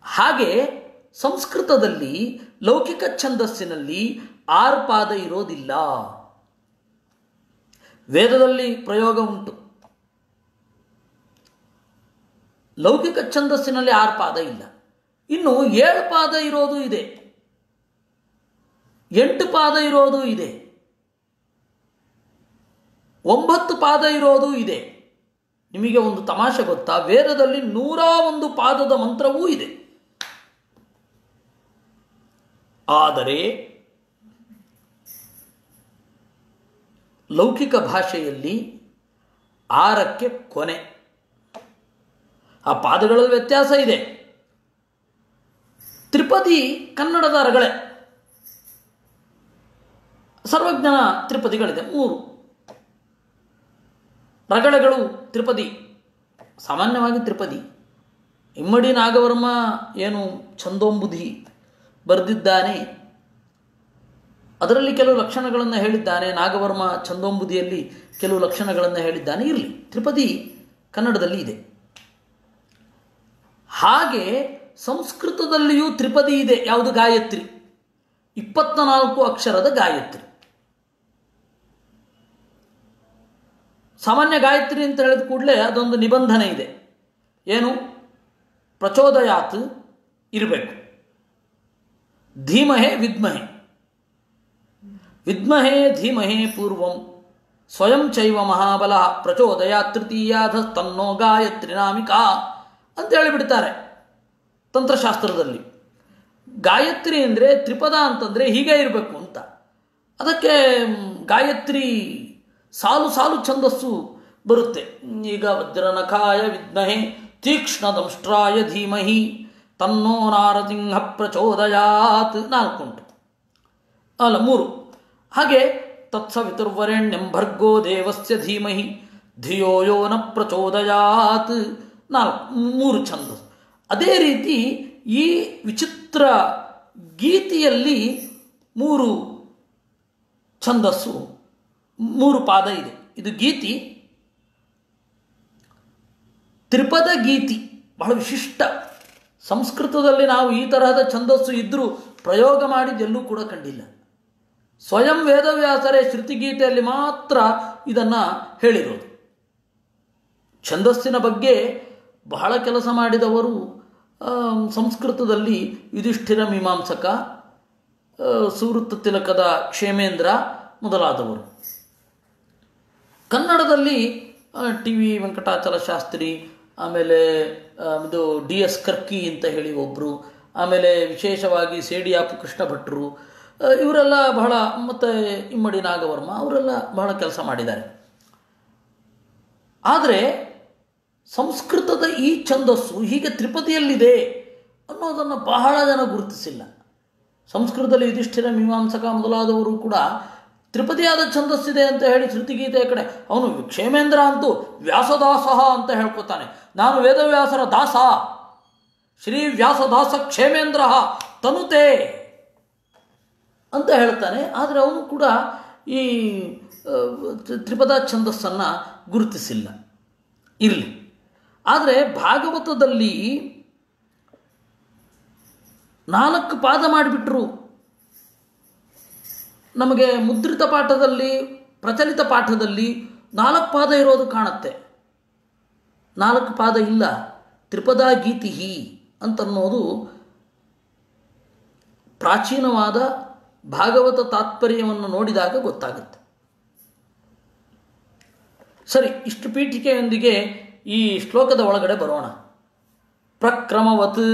ಹಾಗೆ ಸಂಸ್ಕೃತದಲ್ಲಿ ಲೌಕಿಕ ಛಂದಸ್ಸಿನಲ್ಲಿ 6 ಪಾದ ಇರೋದಿಲ್ಲ. ವೇದದಲ್ಲಿ ಪ್ರಯೋಗ ಉಂಟು, ಲೌಕಿಕ ಛಂದಸ್ಸಿನಲ್ಲಿ 6 ಪಾದ ಇಲ್ಲ. ಇನ್ನು 7 ಪಾದ ಇರೋದು ಇದೆ, 8 ಪಾದ ಇರೋದು ಇದೆ, 9 ಪಾದ ಇರೋದು ಇದೆ. ನಿಮಗೆ ಒಂದು ತಮಾಷೆ ಗೊತ್ತಾ? ವೇದದಲ್ಲಿ 101 ಪಾದದ ಮಂತ್ರವೂ ಇದೆ. ಆದರೆ ಲೌಕಿಕ ಭಾಷೆಯಲ್ಲಿ 6ಕ್ಕೆ ಕೊನೆ. ಆ ಪಾದಗಳಲ್ಲಿ ವ್ಯತ್ಯಾಸ ಇದೆ. ತ್ರಿಪದಿ ಕನ್ನಡದ ರಗಳೆ, ಸರ್ವಜ್ಞನ ತ್ರಿಪದಿಗಳಿದೆ 3 ರಗಳೆಗಳು ತ್ರಿಪದಿ. ಸಾಮಾನ್ಯವಾಗಿ ತ್ರಿಪದಿ. ಇಮ್ಮಡಿ ನಾಗವರ್ಮ ಏನು ಛಂದೋಂಬುಧಿ ಬರೆದಿದ್ದಾನೆ, ಅದರಲ್ಲಿ ಕೆಲವು ಲಕ್ಷಣಗಳನ್ನು ಹೇಳಿದ್ದಾನೆ. ನಾಗವರ್ಮ ಛಂದೋಂಬುದಿಯಲ್ಲಿ ಕೆಲವು ಲಕ್ಷಣಗಳನ್ನು ಹೇಳಿದ್ದಾನೆ. ಇರಲಿ, ತ್ರಿಪದಿ ಕನ್ನಡದಲ್ಲಿ ಇದೆ. ಹಾಗೆ ಸಂಸ್ಕೃತದಲ್ಲಿಯೂ ತ್ರಿಪದಿ ಇದೆ. ಯಾವುದು? ಗಾಯತ್ರಿ. 24 ಅಕ್ಷರದ ಗಾಯತ್ರಿ. ಸಾಮಾನ್ಯ ಗಾಯತ್ರಿ ಅಂತ ಹೇಳಿದ ಕೂಡಲೇ ಅದೊಂದು ನಿಬಂಧನೆ ಇದೆ. ಏನು? ಪ್ರಚೋದಯಾತ್ ಇರಬೇಕು. ಧೀಮಹೇ ವಿದ್ಮಹೇ, ವಿದ್ಮಹೇ ಧೀಮಹೇ ಪೂರ್ವಂ ಸ್ವಯಂ ಚೈವ ಮಹಾಬಲ ಪ್ರಚೋದಯಾತ್ ತೃತೀಯಾಧ ತನ್ನೋ ಗಾಯತ್ರಿ ನಾಮಿಕಾ ಅಂತ ಹೇಳಿಬಿಡ್ತಾರೆ ತಂತ್ರಶಾಸ್ತ್ರದಲ್ಲಿ. ಗಾಯತ್ರಿ ಅಂದರೆ ತ್ರಿಪದ ಅಂತಂದರೆ ಹೀಗೆ ಇರಬೇಕು ಅಂತ. ಅದಕ್ಕೆ ಗಾಯತ್ರಿ ಸಾಲು ಸಾಲು ಛಂದಸ್ಸು ಬರುತ್ತೆ. ಈಗ ವಜ್ರನಖಾಯ ವಿದ್ಮಹೇ ತೀಕ್ಷ್ಣದಂಷ್ಟ್ರಾಯ ಧೀಮಹಿ ತನ್ನೋ ನಾರಸಿಂಹ ಪ್ರಚೋದಯಾತ್ 4 ಉಂಟು, ಅಲ್ಲ 3. ಹಾಗೆ ತತ್ಸವಿತುರ್ವರೆಣ್ಯಂ ಭರ್ಗೋ ದೇವಸ್ಯ ಧೀಮಹಿ ಧಿಯೋ ಯೋ ನ ಪ್ರಚೋದಯಾತ್ 3 ಛಂದಸ್ಸು. ಅದೇ ರೀತಿ ಈ ವಿಚಿತ್ರ ಗೀತೆಯಲ್ಲಿ 3 ಛಂದಸ್ಸು, 3 ಪಾದ ಇದೆ. ಇದು ಗೀತಿ, ತ್ರಿಪದ ಗೀತಿ, ಬಹಳ ವಿಶಿಷ್ಟ. ಸಂಸ್ಕೃತದಲ್ಲಿ ನಾವು ಈ ತರಹದ ಛಂದಸ್ಸು ಇದ್ದರೂ ಪ್ರಯೋಗ ಮಾಡಿದ್ದೆಲ್ಲೂ ಕೂಡ ಕಂಡಿಲ್ಲ. ಸ್ವಯಂ ವೇದವ್ಯಾಸರೇ ಶ್ರುತಿಗೀತೆಯಲ್ಲಿ ಮಾತ್ರ ಇದನ್ನು ಹೇಳಿರೋದು. ಛಂದಸ್ಸಿನ ಬಗ್ಗೆ ಬಹಳ ಕೆಲಸ ಮಾಡಿದವರು ಸಂಸ್ಕೃತದಲ್ಲಿ ಯುಧಿಷ್ಠಿರ ಮೀಮಾಂಸಕ, ಸುವೃತ್ತ ತಿಲಕದ ಕ್ಷೇಮೇಂದ್ರ ಮೊದಲಾದವರು. ಕನ್ನಡದಲ್ಲಿ ಟಿ ವಿ ವೆಂಕಟಾಚಲ ಶಾಸ್ತ್ರಿ, ಆಮೇಲೆ ಇದು DS ಕರ್ಕಿ ಅಂತ ಹೇಳಿ ಒಬ್ಬರು, ಆಮೇಲೆ ವಿಶೇಷವಾಗಿ ಸೇಡಿಯಾಪು ಕೃಷ್ಣ ಭಟ್ರು, ಇವರೆಲ್ಲ ಬಹಳ, ಮತ್ತು ಇಮ್ಮಡಿ ನಾಗವರ್ಮ ಅವರೆಲ್ಲ ಬಹಳ ಕೆಲಸ ಮಾಡಿದ್ದಾರೆ. ಆದರೆ ಸಂಸ್ಕೃತದ ಈ ಛಂದಸ್ಸು ಹೀಗೆ ತ್ರಿಪದಿಯಲ್ಲಿದೆ ಅನ್ನೋದನ್ನು ಬಹಳ ಜನ ಗುರುತಿಸಿಲ್ಲ. ಸಂಸ್ಕೃತದಲ್ಲಿ ಯುಧಿಷ್ಠಿರ ಮೀಮಾಂಸಕ ಮೊದಲಾದವರು ಕೂಡ ತ್ರಿಪದಿಯಾದ ಛಂದಸ್ಸಿದೆ ಅಂತ ಹೇಳಿ ಶ್ರುತಿಗೀತೆಯ ಕಡೆ, ಅವನು ಕ್ಷೇಮೇಂದ್ರ ಅಂತೂ ವ್ಯಾಸದಾಸಃ ಅಂತ ಹೇಳ್ಕೊತಾನೆ. ನಾನು ವೇದವ್ಯಾಸರ ದಾಸ, ಶ್ರೀ ವ್ಯಾಸದಾಸ ಕ್ಷೇಮೇಂದ್ರ ತನುತೆ ಅಂತ ಹೇಳ್ತಾನೆ. ಆದರೆ ಅವನು ಕೂಡ ಈ ತ್ರಿಪದ ಛಂದಸ್ಸನ್ನು ಗುರುತಿಸಿಲ್ಲ. ಇರಲಿ. ಆದರೆ ಭಾಗವತದಲ್ಲಿ 4 ಪಾದ ಮಾಡಿಬಿಟ್ರು. ನಮಗೆ ಮುದ್ರಿತ ಪಾಠದಲ್ಲಿ, ಪ್ರಚಲಿತ ಪಾಠದಲ್ಲಿ 4 ಪಾದ ಇರೋದು ಕಾಣುತ್ತೆ. 4 ಪಾದ ಇಲ್ಲ. ತ್ರಿಪದಾ ಗೀತಿ ಅಂತನ್ನೋದು ಪ್ರಾಚೀನವಾದ ಭಾಗವತ ತಾತ್ಪರ್ಯವನ್ನು ನೋಡಿದಾಗ ಗೊತ್ತಾಗುತ್ತೆ. ಸರಿ, ಇಷ್ಟು ಪೀಠಿಕೆಯೊಂದಿಗೆ ಈ ಶ್ಲೋಕದ ಒಳಗಡೆ ಬರೋಣ. ಪ್ರಕ್ರಮವತ್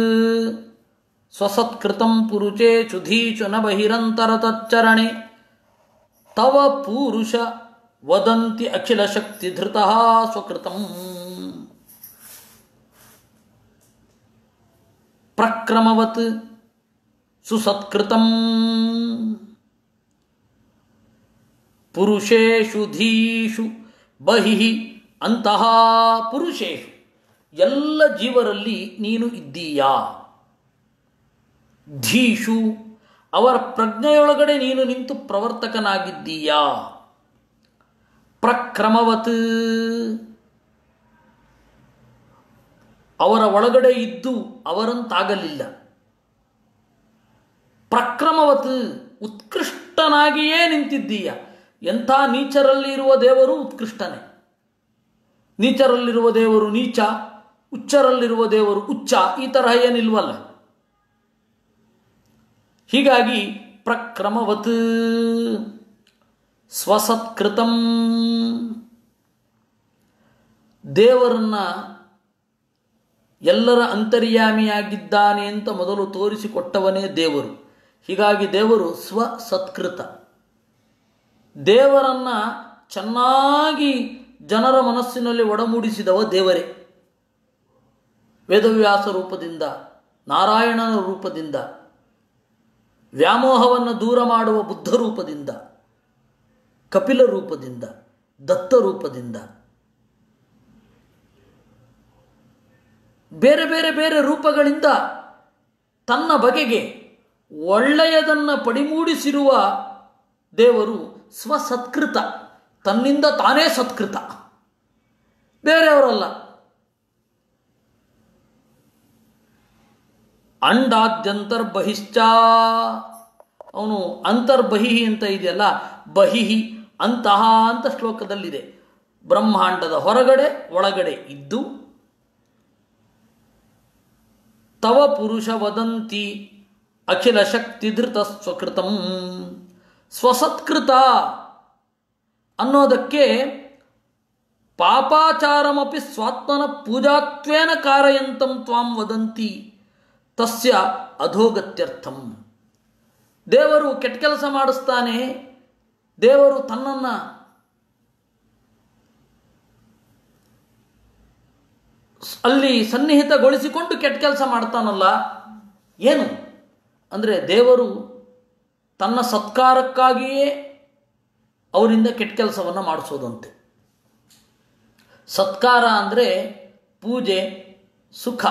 ಸ್ವಸತ್ಕೃತಂ ಪುರುಷೇ ಚುಧೀಚು ನ ಬಹಿರಂತರ ತಚ್ಚರಣೆ ತವ ಪೂರುಷ ವದಂತಿ ಅಖಿಲ ಶಕ್ತಿ ಧೃತಃ ಸ್ವಕೃತಂ. ಪ್ರಕ್ರಮವತ್ ಸುಸತ್ಕೃತಂ ಪುರುಷೇಷು ಧೀಷು ಬಹಿಃ ಅಂತಹ ಪುರುಷೇಷು, ಎಲ್ಲ ಜೀವರಲ್ಲಿ ನೀನು ಇದ್ದೀಯಾ. ಧೀಷು, ಅವರ ಪ್ರಜ್ಞೆಯೊಳಗಡೆ ನೀನು ನಿಂತು ಪ್ರವರ್ತಕನಾಗಿದ್ದೀಯಾ. ಪ್ರಕ್ರಮವತ್, ಅವರ ಒಳಗಡೆ ಇದ್ದು ಅವರಂತಾಗಲಿಲ್ಲ. ಪ್ರಕ್ರಮವತ್, ಉತ್ಕೃಷ್ಟನಾಗಿಯೇ ನಿಂತಿದ್ದೀಯ. ಎಂಥ ನೀಚರಲ್ಲಿ ಇರುವ ದೇವರು ಉತ್ಕೃಷ್ಟನೇ. ನೀಚರಲ್ಲಿರುವ ದೇವರು ನೀಚ, ಉಚ್ಚರಲ್ಲಿರುವ ದೇವರು ಉಚ್ಚ, ಈ ತರಹ ಏನಿಲ್ವಲ್ಲ. ಹೀಗಾಗಿ ಪ್ರಕ್ರಮವತ್ ಸ್ವಸತ್ಕೃತಂ, ದೇವರನ್ನ ಎಲ್ಲರ ಅಂತರ್ಯಾಮಿಯಾಗಿದ್ದಾನೆ ಅಂತ ಮೊದಲು ತೋರಿಸಿಕೊಟ್ಟವನೇ ದೇವರು. ಹೀಗಾಗಿ ದೇವರು ಸ್ವಸತ್ಕೃತ. ದೇವರನ್ನು ಚೆನ್ನಾಗಿ ಜನರ ಮನಸ್ಸಿನಲ್ಲಿ ಒಡಮೂಡಿಸಿದವ ದೇವರೇ. ವೇದವ್ಯಾಸ ರೂಪದಿಂದ, ನಾರಾಯಣನ ರೂಪದಿಂದ, ವ್ಯಾಮೋಹವನ್ನು ದೂರ ಮಾಡುವ ಬುದ್ಧ ರೂಪದಿಂದ, ಕಪಿಲ ರೂಪದಿಂದ, ದತ್ತ ರೂಪದಿಂದ, ಬೇರೆ ಬೇರೆ ಬೇರೆ ರೂಪಗಳಿಂದ ತನ್ನ ಬಗೆಗೆ ಒಳ್ಳೆಯದನ್ನು ಪಡಿಮೂಡಿಸಿರುವ ದೇವರು ಸ್ವಸತ್ಕೃತ. ತನ್ನಿಂದ ತಾನೇ ಸತ್ಕೃತ, ಬೇರೆಯವರಲ್ಲ. ಅಂಡಾದ್ಯಂತರ್ಬಹಿಶ್ಚ, ಅವನು ಅಂತರ್ಬಹಿ ಅಂತ ಇದೆಯಲ್ಲ, ಬಹಿಹಿ ಅಂತಹ ಅಂತ ಶ್ಲೋಕದಲ್ಲಿದೆ. ಬ್ರಹ್ಮಾಂಡದ ಹೊರಗಡೆ ಒಳಗಡೆ ಇದ್ದು ತವ ಪುರುಷ ವದಂತಿ ಅಖಿಲ ಶಕ್ತಿಧೃತ ಸ್ವಕೃತಂ. ಸ್ವಸತ್ಕೃತ ಅನ್ನೋದಕ್ಕೆ ಪಾಪಾಚಾರಮಪಿ ಸ್ವಾತ್ಮನ ಪೂಜಾತ್ವೇನ ಕಾರಯಂತಂ ತ್ವಾಂ ವದಂತಿ ತಸ್ಯ ಅಧೋಗತ್ಯರ್ಥಂ. ದೇವರು ಕೆಟ್ಟ ಕೆಲಸ ಮಾಡಿಸ್ತಾನೆ, ದೇವರು ತನ್ನನ್ನು ಅಲ್ಲಿ ಸನ್ನಿಹಿತಗೊಳಿಸಿಕೊಂಡು ಕೆಟ್ಟ ಕೆಲಸ ಮಾಡ್ತಾನಲ್ಲ, ಏನು ಅಂದರೆ ದೇವರು ತನ್ನ ಸತ್ಕಾರಕ್ಕಾಗಿಯೇ ಅವರಿಂದ ಕೆಟ್ಟ ಕೆಲಸವನ್ನು ಮಾಡಿಸೋದಂತೆ. ಸತ್ಕಾರ ಅಂದರೆ ಪೂಜೆ, ಸುಖ.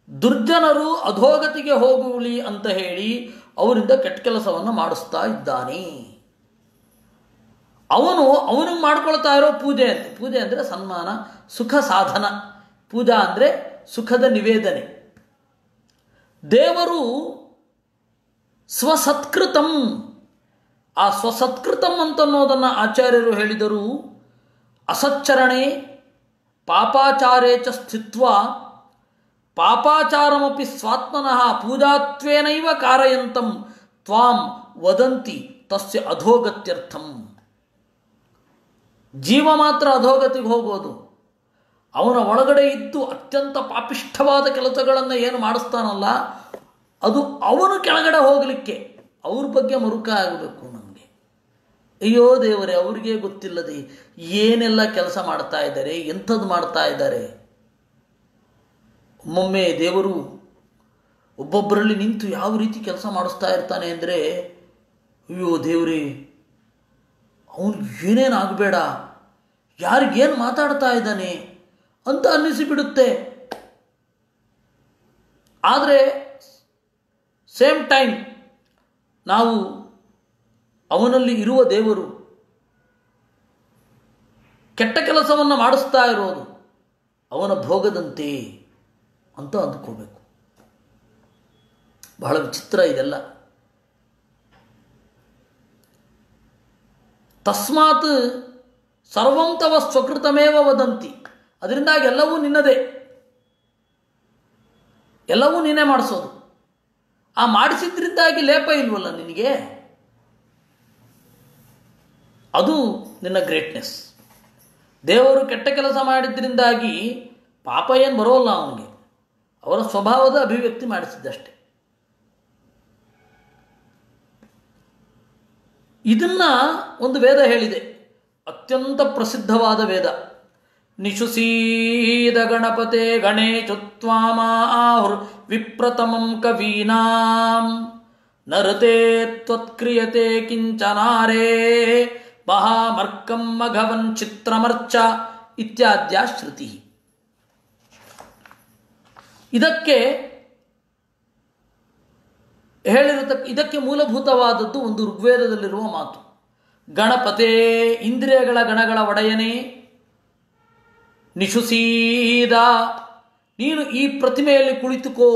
ದುರ್ಜನರು ಅಧೋಗತಿಗೆ ಹೋಗುವಳಿ ಅಂತ ಹೇಳಿ ಅವರಿಂದ ಕೆಟ್ಟ ಕೆಲಸವನ್ನು ಮಾಡಿಸ್ತಾ ಇದ್ದಾನೆ. ಅವನಿಗೆ ಮಾಡ್ಕೊಳ್ತಾ ಇರೋ ಪೂಜೆ ಅಂತ. ಪೂಜೆ ಅಂದರೆ ಸನ್ಮಾನ, ಸುಖ ಸಾಧನ. ಪೂಜಾ ಅಂದರೆ ಸುಖದ ನಿವೇದನೆ. ದೇವರು ಸ್ವಸತ್ಕೃತಂ, ಆ ಸ್ವಸತ್ಕೃತಂ ಅಂತನ್ನೋದನ್ನು ಆಚಾರ್ಯರು ಹೇಳಿದರು. ಅಸಚ್ಚರಣೆ ಪಾಪಾಚಾರೇ ಚ ಸ್ಥಿತ್ವ ಪಾಪಾಚಾರಮಪಿ ಸ್ವಾತ್ಮನಃ ಪೂಜಾತ್ವೇನೈವ ಕಾರಯಂತಂ ತ್ವಾಂ ವದಂತಿ ತಸ್ಯ ಅಧೋಗತ್ಯರ್ಥಂ. ಜೀವ ಮಾತ್ರ ಅಧೋಗತಿಗೆ ಹೋಗೋದು. ಅವನ ಒಳಗಡೆ ಇದ್ದು ಅತ್ಯಂತ ಪಾಪಿಷ್ಠವಾದ ಕೆಲಸಗಳನ್ನು ಏನು ಮಾಡಿಸ್ತಾನಲ್ಲ, ಅದು ಅವನು ಕೆಳಗಡೆ ಹೋಗಲಿಕ್ಕೆ ಅವ್ರ ಬಗ್ಗೆ ಮರುಕ ಆಗಬೇಕು ನಮಗೆ. ಅಯ್ಯೋ ದೇವರೇ, ಅವ್ರಿಗೆ ಗೊತ್ತಿಲ್ಲದೆ ಏನೆಲ್ಲ ಕೆಲಸ ಮಾಡ್ತಾ ಇದ್ದಾರೆ, ಎಂಥದ್ದು ಮಾಡ್ತಾ ಇದ್ದಾರೆ. ಒಮ್ಮೊಮ್ಮೆ ದೇವರು ಒಬ್ಬೊಬ್ಬರಲ್ಲಿ ನಿಂತು ಯಾವ ರೀತಿ ಕೆಲಸ ಮಾಡಿಸ್ತಾ ಇರ್ತಾನೆ ಅಂದರೆ, ಅಯ್ಯೋ ದೇವರೇ, ಅವನು ಏನೇನಾಗಬೇಡ, ಯಾರಿಗೇನು ಮಾತಾಡ್ತಾ ಇದ್ದಾನೆ ಅಂತ ಅನ್ನಿಸಿಬಿಡುತ್ತೆ. ಆದರೆ ಸೇಮ್ ಟೈಮ್ ನಾವು ಅವನಲ್ಲಿ ಇರುವ ದೇವರು ಕೆಟ್ಟ ಕೆಲಸವನ್ನು ಮಾಡಿಸ್ತಾ ಇರೋದು ಅವನ ಭೋಗದಂತೆ ಅಂತ ಅಂದ್ಕೋಬೇಕು. ಬಹಳ ವಿಚಿತ್ರ ಇದೆಲ್ಲ. ತಸ್ಮಾತ್ ಸರ್ವಂ ತವ ಸ್ವಕೃತಮೇವ ವದಂತಿ. ಅದರಿಂದಾಗಿ ಎಲ್ಲವೂ ನಿನ್ನದೇ, ಎಲ್ಲವೂ ನೀನೇ ಮಾಡಿಸೋದು. ಆ ಮಾಡಿಸಿದ್ರಿಂದಾಗಿ ಲೇಪ ಇಲ್ವಲ್ಲ ನಿನಗೆ, ಅದು ನಿನ್ನ ಗ್ರೇಟ್ನೆಸ್. ದೇವರು ಕೆಟ್ಟ ಕೆಲಸ ಮಾಡಿದ್ರಿಂದಾಗಿ ಪಾಪ ಏನು ಬರೋಲ್ಲ ಅವನಿಗೆ, ಅವರ ಸ್ವಭಾವದ ಅಭಿವ್ಯಕ್ತಿ ಮಾಡಿಸಿದ್ದಷ್ಟೆ. ಇದನ್ನ ಒಂದು ವೇದ ಹೇಳಿದೆ, ಅತ್ಯಂತ ಪ್ರಸಿದ್ಧವಾದ ವೇದ. ನಿಶುಸೀದ ಗಣಪತೆ ಗಣೇಶು ತ್ವಾಮಾಹುರ್ ವಿಪ್ರತಮಂ ಕವೀನಾಂ ನರತೆ ತ್ವತ್ಕ್ರಿಯತೆ ಕಿಂಚನಾರೇ ಮಹಾಮರ್ಕಂ ಮಘವನ್ ಚಿತ್ರಮರ್ಚ ಇತ್ಯಾದ್ಯ ಶ್ರುತಿ. ಇದಕ್ಕೆ ಮೂಲಭೂತವಾದದ್ದು ಒಂದು ಋಗ್ವೇದದಲ್ಲಿರುವ ಮಾತು. ಗಣಪತೆ, ಇಂದ್ರಿಯಗಳ ಗಣಗಳ ಒಡೆಯನೇ, ನಿಶುಸೀದ, ನೀನು ಈ ಪ್ರತಿಮೆಯಲ್ಲಿ ಕುಳಿತುಕೋ.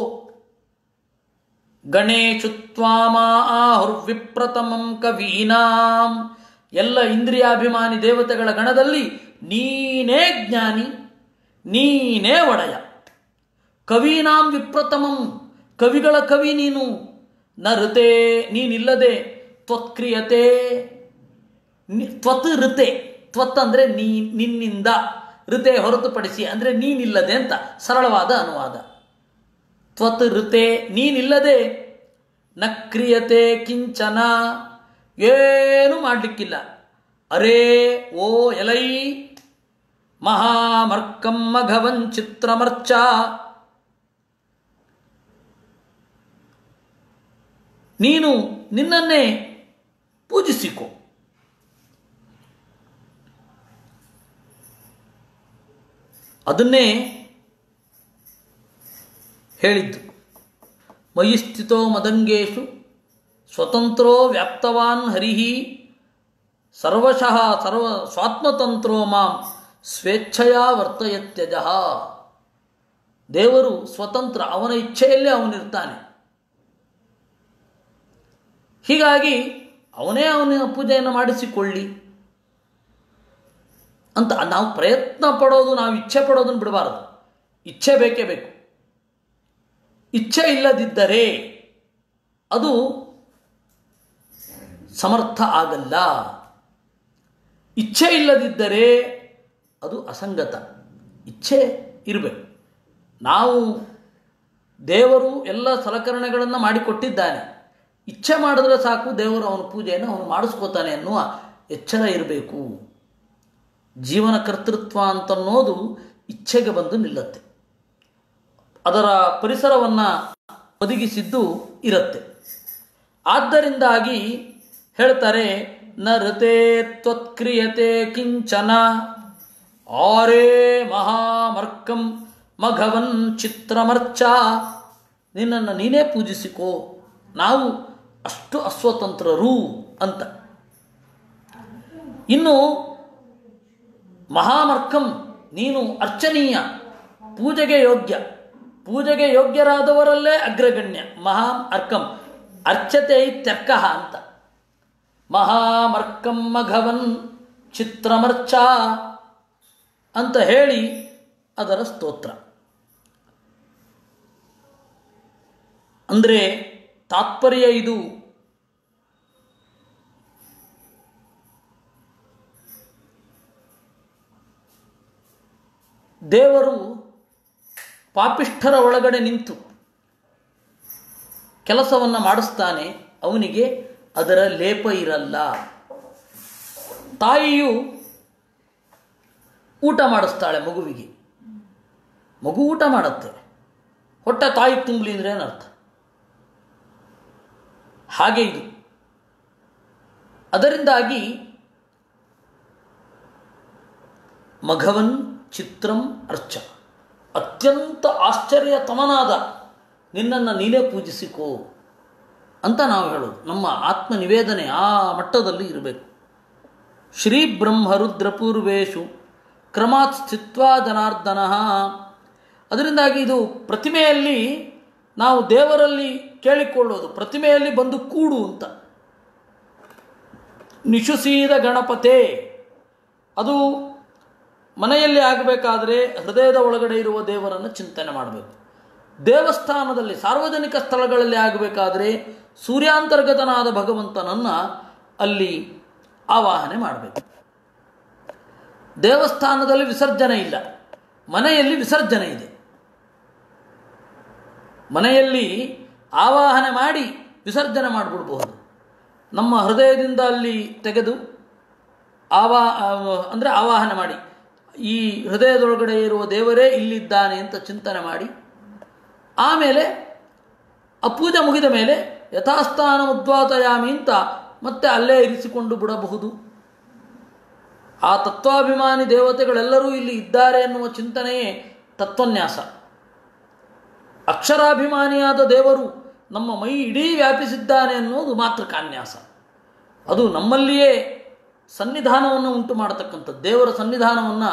ಗಣೇಶು ತ್ವಾಮಾಹುರ್ವಿಪ್ರತಮಂ ಕವೀನಾಂ, ಎಲ್ಲ ಇಂದ್ರಿಯಾಭಿಮಾನಿ ದೇವತೆಗಳ ಗಣದಲ್ಲಿ ನೀನೇ ಜ್ಞಾನಿ, ನೀನೇ ಒಡೆಯ. ಕವೀನಾಂ ವಿಪ್ರತಮಂ, ಕವಿಗಳ ಕವಿ ನೀನು. ನಋತೆ, ನೀನಿಲ್ಲದೆ. ತ್ವತ್ಕ್ರಿಯತೆ, ತ್ವತ್ ಋತೆ, ತ್ವತ್ ಅಂದರೆ ನಿನ್ನಿಂದ, ಋತೆ ಹೊರತುಪಡಿಸಿ ಅಂದರೆ ನೀನಿಲ್ಲದೆ ಅಂತ ಸರಳವಾದ ಅನುವಾದ. ತ್ವತ್ ಋತೆ, ನೀನಿಲ್ಲದೆ. ನ ಕ್ರಿಯತೆ ಕಿಂಚನ, ಏನು ಮಾಡಲಿಕ್ಕಿಲ್ಲ. ಅರೇ ಓ ಎಲೈ ಮಹಾಮರ್ಕಂ ಮಘವನ್ ಚಿತ್ರಮರ್ಚ, ನೀನು ನಿನ್ನನ್ನೇ ಪೂಜಿಸಿಕೊ. ಅದನ್ನೇ ಹೇಳಿದ್ದು. ಮಯಿ ಸ್ಥಿತೋ ಮದಂಗೇಶು ಸ್ವತಂತ್ರೋ ವ್ಯಾಪ್ತವಾನ್ ಹರಿಹಿ ಸರ್ವಶಃ ಸ್ವಾತ್ಮತಂತ್ರೋ ಮಾಂ ಸ್ವೇಚ್ಛೆಯ ವರ್ತಯತ್ಯಜಃ. ದೇವರು ಸ್ವತಂತ್ರ, ಅವನ ಇಚ್ಛೆಯಲ್ಲೇ ಅವನಿರ್ತಾನೆ. ಹೀಗಾಗಿ ಅವನೇ ಅವನ ಪೂಜೆಯನ್ನು ಮಾಡಿಸಿಕೊಳ್ಳಿ. ಅಂತ. ನಾವು ಪ್ರಯತ್ನ ಪಡೋದು, ನಾವು ಇಚ್ಛೆ ಪಡೋದನ್ನು ಬಿಡಬಾರದು. ಇಚ್ಛೆ ಬೇಕೇ ಬೇಕು. ಇಚ್ಛೆ ಇಲ್ಲದಿದ್ದರೆ ಅದು ಸಮರ್ಥ ಆಗಲ್ಲ. ಇಚ್ಛೆ ಇಲ್ಲದಿದ್ದರೆ ಅದು ಅಸಂಗತ. ಇಚ್ಛೆ ಇರಬೇಕು. ನಾವು ದೇವರು ಎಲ್ಲ ಸಲಕರಣೆಗಳನ್ನು ಮಾಡಿಕೊಟ್ಟಿದ್ದಾನೆ. ಇಚ್ಛೆ ಮಾಡಿದ್ರೆ ಸಾಕು, ದೇವರು ಅವನ ಪೂಜೆಯನ್ನು ಅವನು ಮಾಡಿಸ್ಕೋತಾನೆ ಅನ್ನುವ ಎಚ್ಚರ ಇರಬೇಕು. ಜೀವನ ಕರ್ತೃತ್ವ ಅಂತನ್ನೋದು ಇಚ್ಛೆಗೆ ಬಂದು ನಿಲ್ಲತ್ತೆ. ಅದರ ಪರಿಸರವನ್ನು ಒದಗಿಸಿದ್ದು ಇರುತ್ತೆ. ಆದ್ದರಿಂದಾಗಿ ಹೇಳ್ತಾರೆ, ನ ಋತೆ ತ್ವತ್ಕ್ರಿಯತೆ ಕಿಂಚನ ಆರೇ ಮಹಾಮರ್ಕಂ ಮಘವನ್ ಚಿತ್ರಮರ್ಚ. ನಿನ್ನನ್ನು ನೀನೇ ಪೂಜಿಸಿಕೋ, ನಾವು ಅಷ್ಟು ಅಸ್ವತಂತ್ರರು ಅಂತ. ಇನ್ನು ಮಹಾಮರ್ಕಂ, ನೀನು ಅರ್ಚನೀಯ, ಪೂಜೆಗೆ ಯೋಗ್ಯ. ಪೂಜೆಗೆ ಯೋಗ್ಯರಾದವರಲ್ಲೇ ಅಗ್ರಗಣ್ಯ. ಮಹಾ ಅರ್ಕಂ ಅರ್ಚತೆ ಇತ್ಯರ್ಕಃ ಅಂತ. ಮಹಾಮರ್ಕಂ ಮಘವನ್ ಚಿತ್ರಮರ್ಚ ಅಂತ ಹೇಳಿ ಅದರ ಸ್ತೋತ್ರ. ಅಂದರೆ ತಾತ್ಪರ್ಯ ಇದು. ದೇವರು ಪಾಪಿಷ್ಠರ ಒಳಗಡೆ ನಿಂತು ಕೆಲಸವನ್ನು ಮಾಡಿಸ್ತಾನೆ. ಅವನಿಗೆ ಅದರ ಲೇಪ ಇರಲ್ಲ. ತಾಯಿಯು ಊಟ ಮಾಡಿಸ್ತಾಳೆ ಮಗುವಿಗೆ. ಮಗು ಊಟ ಮಾಡುತ್ತೆ, ಹೊಟ್ಟೆ ತಾಯಿಗೆ ತುಂಬಲಿ ಅಂದರೆ ಏನರ್ಥ? ಹಾಗೆ ಇದು. ಅದರಿಂದಾಗಿ ಮಘವನ್ ಚಿತ್ರಂ ಅರ್ಚ, ಅತ್ಯಂತ ಆಶ್ಚರ್ಯತಮನಾದ ನಿನ್ನನ್ನು ನೀನೇ ಪೂಜಿಸಿಕೋ ಅಂತ ನಾವು ಹೇಳೋದು. ನಮ್ಮ ಆತ್ಮ ನಿವೇದನೆ ಆ ಮಟ್ಟದಲ್ಲಿ ಇರಬೇಕು. ಶ್ರೀ ಬ್ರಹ್ಮರುದ್ರಪೂರ್ವೇಶು ಕ್ರಮಾತ್ ಸ್ಥಿತ್ವಾ ಜನಾರ್ದನ. ಅದರಿಂದಾಗಿ ಇದು ಪ್ರತಿಮೆಯಲ್ಲಿ ನಾವು ದೇವರಲ್ಲಿ ಕೇಳಿಕೊಳ್ಳೋದು, ಪ್ರತಿಮೆಯಲ್ಲಿ ಬಂದು ಕೂಡು ಅಂತ. ನಿಶುಸೀದ ಗಣಪತೆ, ಅದು ಮನೆಯಲ್ಲಿ ಆಗಬೇಕಾದ್ರೆ ಹೃದಯದ ಒಳಗಡೆ ಇರುವ ದೇವರನ್ನು ಚಿಂತನೆ ಮಾಡಬೇಕು. ದೇವಸ್ಥಾನದಲ್ಲಿ ಸಾರ್ವಜನಿಕ ಸ್ಥಳಗಳಲ್ಲಿ ಆಗಬೇಕಾದ್ರೆ ಸೂರ್ಯಾಂತರ್ಗತನಾದ ಭಗವಂತನನ್ನು ಅಲ್ಲಿ ಆವಾಹನೆ ಮಾಡಬೇಕು. ದೇವಸ್ಥಾನದಲ್ಲಿ ವಿಸರ್ಜನೆ ಇಲ್ಲ, ಮನೆಯಲ್ಲಿ ವಿಸರ್ಜನೆ ಇದೆ. ಮನೆಯಲ್ಲಿ ಆವಾಹನೆ ಮಾಡಿ ವಿಸರ್ಜನೆ ಮಾಡಿಬಿಡ್ಬಹುದು. ನಮ್ಮ ಹೃದಯದಿಂದ ಅಲ್ಲಿ ತೆಗೆದು ಅಂದರೆ ಆವಾಹನೆ ಮಾಡಿ, ಈ ಹೃದಯದೊಳಗಡೆ ಇರುವ ದೇವರೇ ಇಲ್ಲಿದ್ದಾನೆ ಅಂತ ಚಿಂತನೆ ಮಾಡಿ, ಆಮೇಲೆ ಆ ಪೂಜೆ ಮುಗಿದ ಮೇಲೆ ಯಥಾಸ್ಥಾನ ಉದ್ವಾತಯಾಮಿ ಅಂತ ಮತ್ತೆ ಅಲ್ಲೇ ಇರಿಸಿಕೊಂಡು ಬಿಡಬಹುದು. ಆ ತತ್ವಾಭಿಮಾನಿ ದೇವತೆಗಳೆಲ್ಲರೂ ಇಲ್ಲಿ ಇದ್ದಾರೆ ಎನ್ನುವ ಚಿಂತನೆಯೇ ತತ್ವನ್ಯಾಸ. ಅಕ್ಷರಾಭಿಮಾನಿಯಾದ ದೇವರು ನಮ್ಮ ಮೈ ಇಡೀ ವ್ಯಾಪಿಸಿದ್ದಾನೆ ಅನ್ನೋದು ಮಾತೃಕಾನ್ಯಾಸ. ಅದು ನಮ್ಮಲ್ಲಿಯೇ ಸನ್ನಿಧಾನವನ್ನು ಉಂಟು ಮಾಡತಕ್ಕಂಥದ್ದು, ದೇವರ ಸನ್ನಿಧಾನವನ್ನು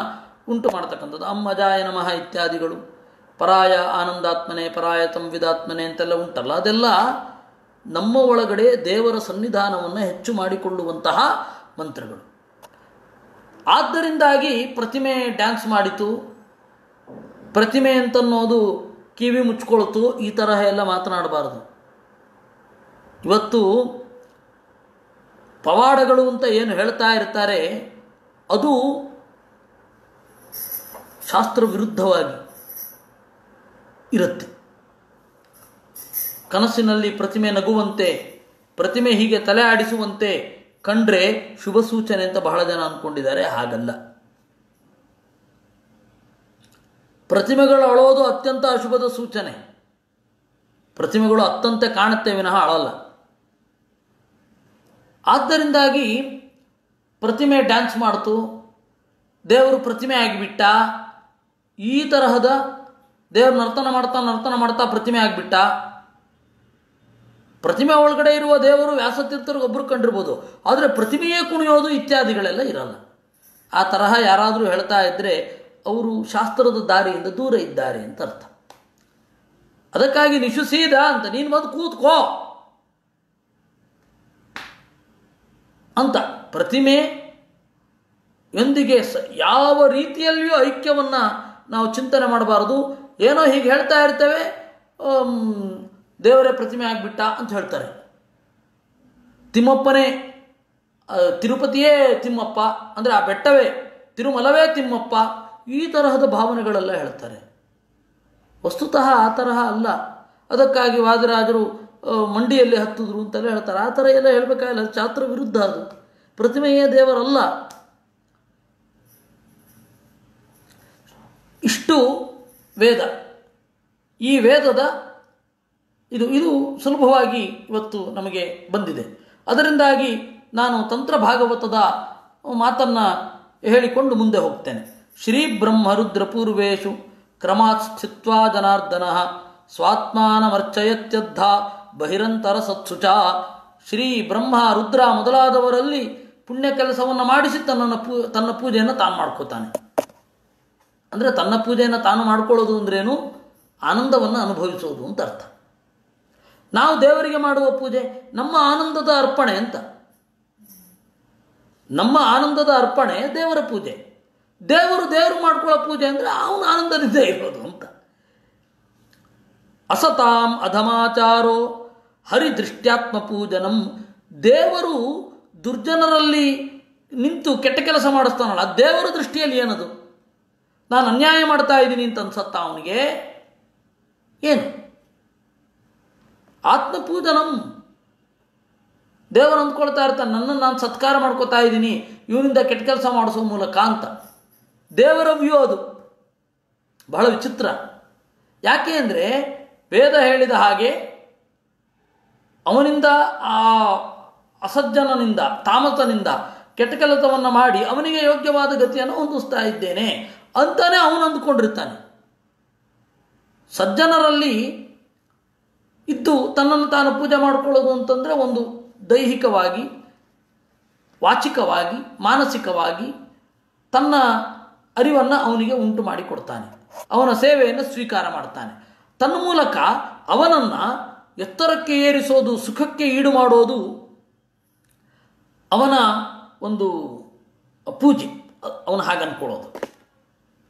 ಉಂಟು ಮಾಡತಕ್ಕಂಥದ್ದು. ಅಮ್ಮಜಾಯ ನಮಃ ಇತ್ಯಾದಿಗಳು, ಪರಾಯ ಆನಂದಾತ್ಮನೆ, ಪರಾಯ ಸಂವಿದಾತ್ಮನೆ ಅಂತೆಲ್ಲ ಉಂಟಲ್ಲ, ಅದೆಲ್ಲ ನಮ್ಮ ಒಳಗಡೆ ದೇವರ ಸನ್ನಿಧಾನವನ್ನು ಹೆಚ್ಚು ಮಾಡಿಕೊಳ್ಳುವಂತಹ ಮಂತ್ರಗಳು. ಆದ್ದರಿಂದಾಗಿ ಪ್ರತಿಮೆ ಡ್ಯಾನ್ಸ್ ಮಾಡಿತು, ಪ್ರತಿಮೆ ಅಂತನ್ನೋದು ಕಿವಿ ಮುಚ್ಕೊಳ್ತು, ಈ ತರಹ ಎಲ್ಲ ಮಾತನಾಡಬಾರದು. ಇವತ್ತು ಪವಾಡಗಳು ಅಂತ ಏನು ಹೇಳ್ತಾ ಇರ್ತಾರೆ, ಅದು ಶಾಸ್ತ್ರ ವಿರುದ್ಧವಾಗಿ ಇರುತ್ತೆ. ಕನಸಿನಲ್ಲಿ ಪ್ರತಿಮೆ ನಗುವಂತೆ, ಪ್ರತಿಮೆ ಹೀಗೆ ತಲೆ ಆಡಿಸುವಂತೆ ಕಂಡ್ರೆ ಶುಭ ಸೂಚನೆ ಅಂತ ಬಹಳ ಜನ ಅಂದ್ಕೊಂಡಿದ್ದಾರೆ. ಹಾಗಲ್ಲ. ಪ್ರತಿಮೆಗಳು ಅಳೋದು ಅತ್ಯಂತ ಅಶುಭದ ಸೂಚನೆ. ಪ್ರತಿಮೆಗಳು ಅತ್ತಂತೆ ಕಾಣುತ್ತೆ ವಿನಃ ಅಳಲ್ಲ. ಆದ್ದರಿಂದಾಗಿ ಪ್ರತಿಮೆ ಡ್ಯಾನ್ಸ್ ಮಾಡ್ತು, ದೇವರು ಪ್ರತಿಮೆ ಆಗಿಬಿಟ್ಟ, ಈ ತರಹದ ದೇವರು ನರ್ತನ ಮಾಡ್ತಾ ಪ್ರತಿಮೆ ಆಗಿಬಿಟ್ಟ. ಪ್ರತಿಮೆ ಒಳಗಡೆ ಇರುವ ದೇವರು ವ್ಯಾಸತೀರ್ಥರಿಗೊಬ್ಬರು ಕಂಡಿರ್ಬೋದು, ಆದರೆ ಪ್ರತಿಮೆಯೇ ಕುಣಿಯೋದು ಇತ್ಯಾದಿಗಳೆಲ್ಲ ಇರಲ್ಲ. ಆ ತರಹ ಯಾರಾದರೂ ಹೇಳ್ತಾ ಇದ್ದರೆ ಅವರು ಶಾಸ್ತ್ರದ ದಾರಿಯಿಂದ ದೂರ ಇದ್ದಾರೆ ಅಂತ ಅರ್ಥ. ಅದಕ್ಕಾಗಿ ನಿಶುಸೀದ ಅಂತ, ನೀನು ಬಂದು ಕೂತ್ಕೋ ಅಂತ. ಪ್ರತಿಮೆ ಯೊಂದಿಗೆ ಯಾವ ರೀತಿಯಲ್ಲಿಯೂ ಐಕ್ಯವನ್ನು ನಾವು ಚಿಂತನೆ ಮಾಡಬಾರದು. ಏನೋ ಹೀಗೆ ಹೇಳ್ತಾ ಇರ್ತೇವೆ, ದೇವರೇ ಪ್ರತಿಮೆ ಆಗಿಬಿಟ್ಟ ಅಂತ ಹೇಳ್ತಾರೆ. ತಿಮ್ಮಪ್ಪನೇ ತಿರುಪತಿಯೇ ತಿಮ್ಮಪ್ಪ ಅಂದರೆ ಆ ಬೆಟ್ಟವೇ ತಿರುಮಲವೇ ತಿಮ್ಮಪ್ಪ, ಈ ತರಹದ ಭಾವನೆಗಳೆಲ್ಲ ಹೇಳ್ತಾರೆ. ವಸ್ತುತಃ ಆ ತರಹ ಅಲ್ಲ. ಅದಕ್ಕಾಗಿ ವಾದಿರಾಜರು ಮಂಡಿಯಲ್ಲಿ ಹತ್ತಿದ್ರು ಅಂತೆಲ್ಲ ಹೇಳ್ತಾರೆ. ಆ ಥರ ಎಲ್ಲ ಹೇಳಬೇಕಾಗಿಲ್ಲ, ಶಾಸ್ತ್ರ ವಿರುದ್ಧ. ಅದು ಪ್ರತಿಮೆಯೇ ದೇವರಲ್ಲ. ಇಷ್ಟು ವೇದ. ಈ ವೇದದ ಇದು ಸುಲಭವಾಗಿ ಇವತ್ತು ನಮಗೆ ಬಂದಿದೆ. ಅದರಿಂದಾಗಿ ನಾನು ತಂತ್ರ ಭಾಗವತದ ಮಾತನ್ನು ಹೇಳಿಕೊಂಡು ಮುಂದೆ ಹೋಗ್ತೇನೆ. ಶ್ರೀ ಬ್ರಹ್ಮರುದ್ರ ಪೂರ್ವೇಶು ಕ್ರಮಾತ್ ಸ್ಥಿತ್ವಾ ಜನಾರ್ದನ ಸ್ವಾತ್ಮಾನಮರ್ಚಯತ್ಯದ್ಧ ಬಹಿರಂತರ ಸತ್ಸುಚ. ಶ್ರೀ ಬ್ರಹ್ಮ ರುದ್ರ ಮೊದಲಾದವರಲ್ಲಿ ಪುಣ್ಯ ಕೆಲಸವನ್ನು ಮಾಡಿಸಿ ತನ್ನ ಪೂಜೆಯನ್ನು ತಾನು ಮಾಡ್ಕೋತಾನೆ. ಅಂದರೆ ತನ್ನ ಪೂಜೆಯನ್ನು ತಾನು ಮಾಡ್ಕೊಳ್ಳೋದು ಅಂದ್ರೇನು? ಆನಂದವನ್ನು ಅನುಭವಿಸೋದು ಅಂತ ಅರ್ಥ. ನಾವು ದೇವರಿಗೆ ಮಾಡುವ ಪೂಜೆ ನಮ್ಮ ಆನಂದದ ಅರ್ಪಣೆ ಅಂತ. ನಮ್ಮ ಆನಂದದ ಅರ್ಪಣೆ ದೇವರ ಪೂಜೆ. ದೇವರು ಮಾಡ್ಕೊಳ್ಳೋ ಪೂಜೆ ಅಂದರೆ ಅವನ ಆನಂದದಿಂದ ಇರೋದು ಅಂತ. ಅಸತಾಂ ಅಧಮಾಚಾರೋ ಹರಿದೃಷ್ಟ್ಯಾತ್ಮ ಪೂಜನಂ. ದೇವರು ದುರ್ಜನರಲ್ಲಿ ನಿಂತು ಕೆಟ್ಟ ಕೆಲಸ ಮಾಡಿಸ್ತಾನಲ್ಲ, ದೇವರ ದೃಷ್ಟಿಯಲ್ಲಿ ಏನದು? ನಾನು ಅನ್ಯಾಯ ಮಾಡ್ತಾ ಇದ್ದೀನಿ ಅಂತ ಅನ್ಸತ್ತಾ ಅವನಿಗೆ? ಏನು ಆತ್ಮಪೂಜನಂ? ದೇವರು ಅಂದ್ಕೊಳ್ತಾ ಇರ್ತಾನೆ, ನನ್ನನ್ನು ನಾನು ಸತ್ಕಾರ ಮಾಡ್ಕೋತಾ ಇದ್ದೀನಿ ಇವನಿಂದ ಕೆಟ್ಟ ಕೆಲಸ ಮಾಡಿಸೋ ಮೂಲಕ ಅಂತ. ದೇವರ ವ್ಯೂ ಅದು. ಬಹಳ ವಿಚಿತ್ರ. ಯಾಕೆ ಅಂದರೆ ವೇದ ಹೇಳಿದ ಹಾಗೆ ಅವನಿಂದ, ಆ ಅಸಜ್ಜನನಿಂದ, ತಾಮಸನಿಂದ ಕೆಟ್ಟ ಕೆಲಸವನ್ನು ಮಾಡಿ ಅವನಿಗೆ ಯೋಗ್ಯವಾದ ಗತಿಯನ್ನು ಹೊಂದಿಸ್ತಾ ಇದ್ದೇನೆ ಅಂತಾನೆ ಅವನು ಅಂದುಕೊಂಡಿರ್ತಾನೆ. ಸಜ್ಜನರಲ್ಲಿ ಇದ್ದು ತನ್ನನ್ನು ತಾನು ಪೂಜೆ ಮಾಡಿಕೊಳ್ಳೋದು ಅಂತಂದರೆ ಒಂದು ದೈಹಿಕವಾಗಿ, ವಾಚಿಕವಾಗಿ, ಮಾನಸಿಕವಾಗಿ ತನ್ನ ಅರಿವನ್ನು ಅವನಿಗೆ ಉಂಟು ಮಾಡಿಕೊಡ್ತಾನೆ. ಅವನ ಸೇವೆಯನ್ನು ಸ್ವೀಕಾರ ಮಾಡ್ತಾನೆ. ತನ್ನ ಮೂಲಕ ಅವನನ್ನು ಎತ್ತರಕ್ಕೆ ಏರಿಸೋದು, ಸುಖಕ್ಕೆ ಈಡು ಮಾಡೋದು ಅವನ ಒಂದು ಪೂಜೆ. ಅವನು ಹಾಗೆ ಅಂದ್ಕೊಳ್ಳೋದು.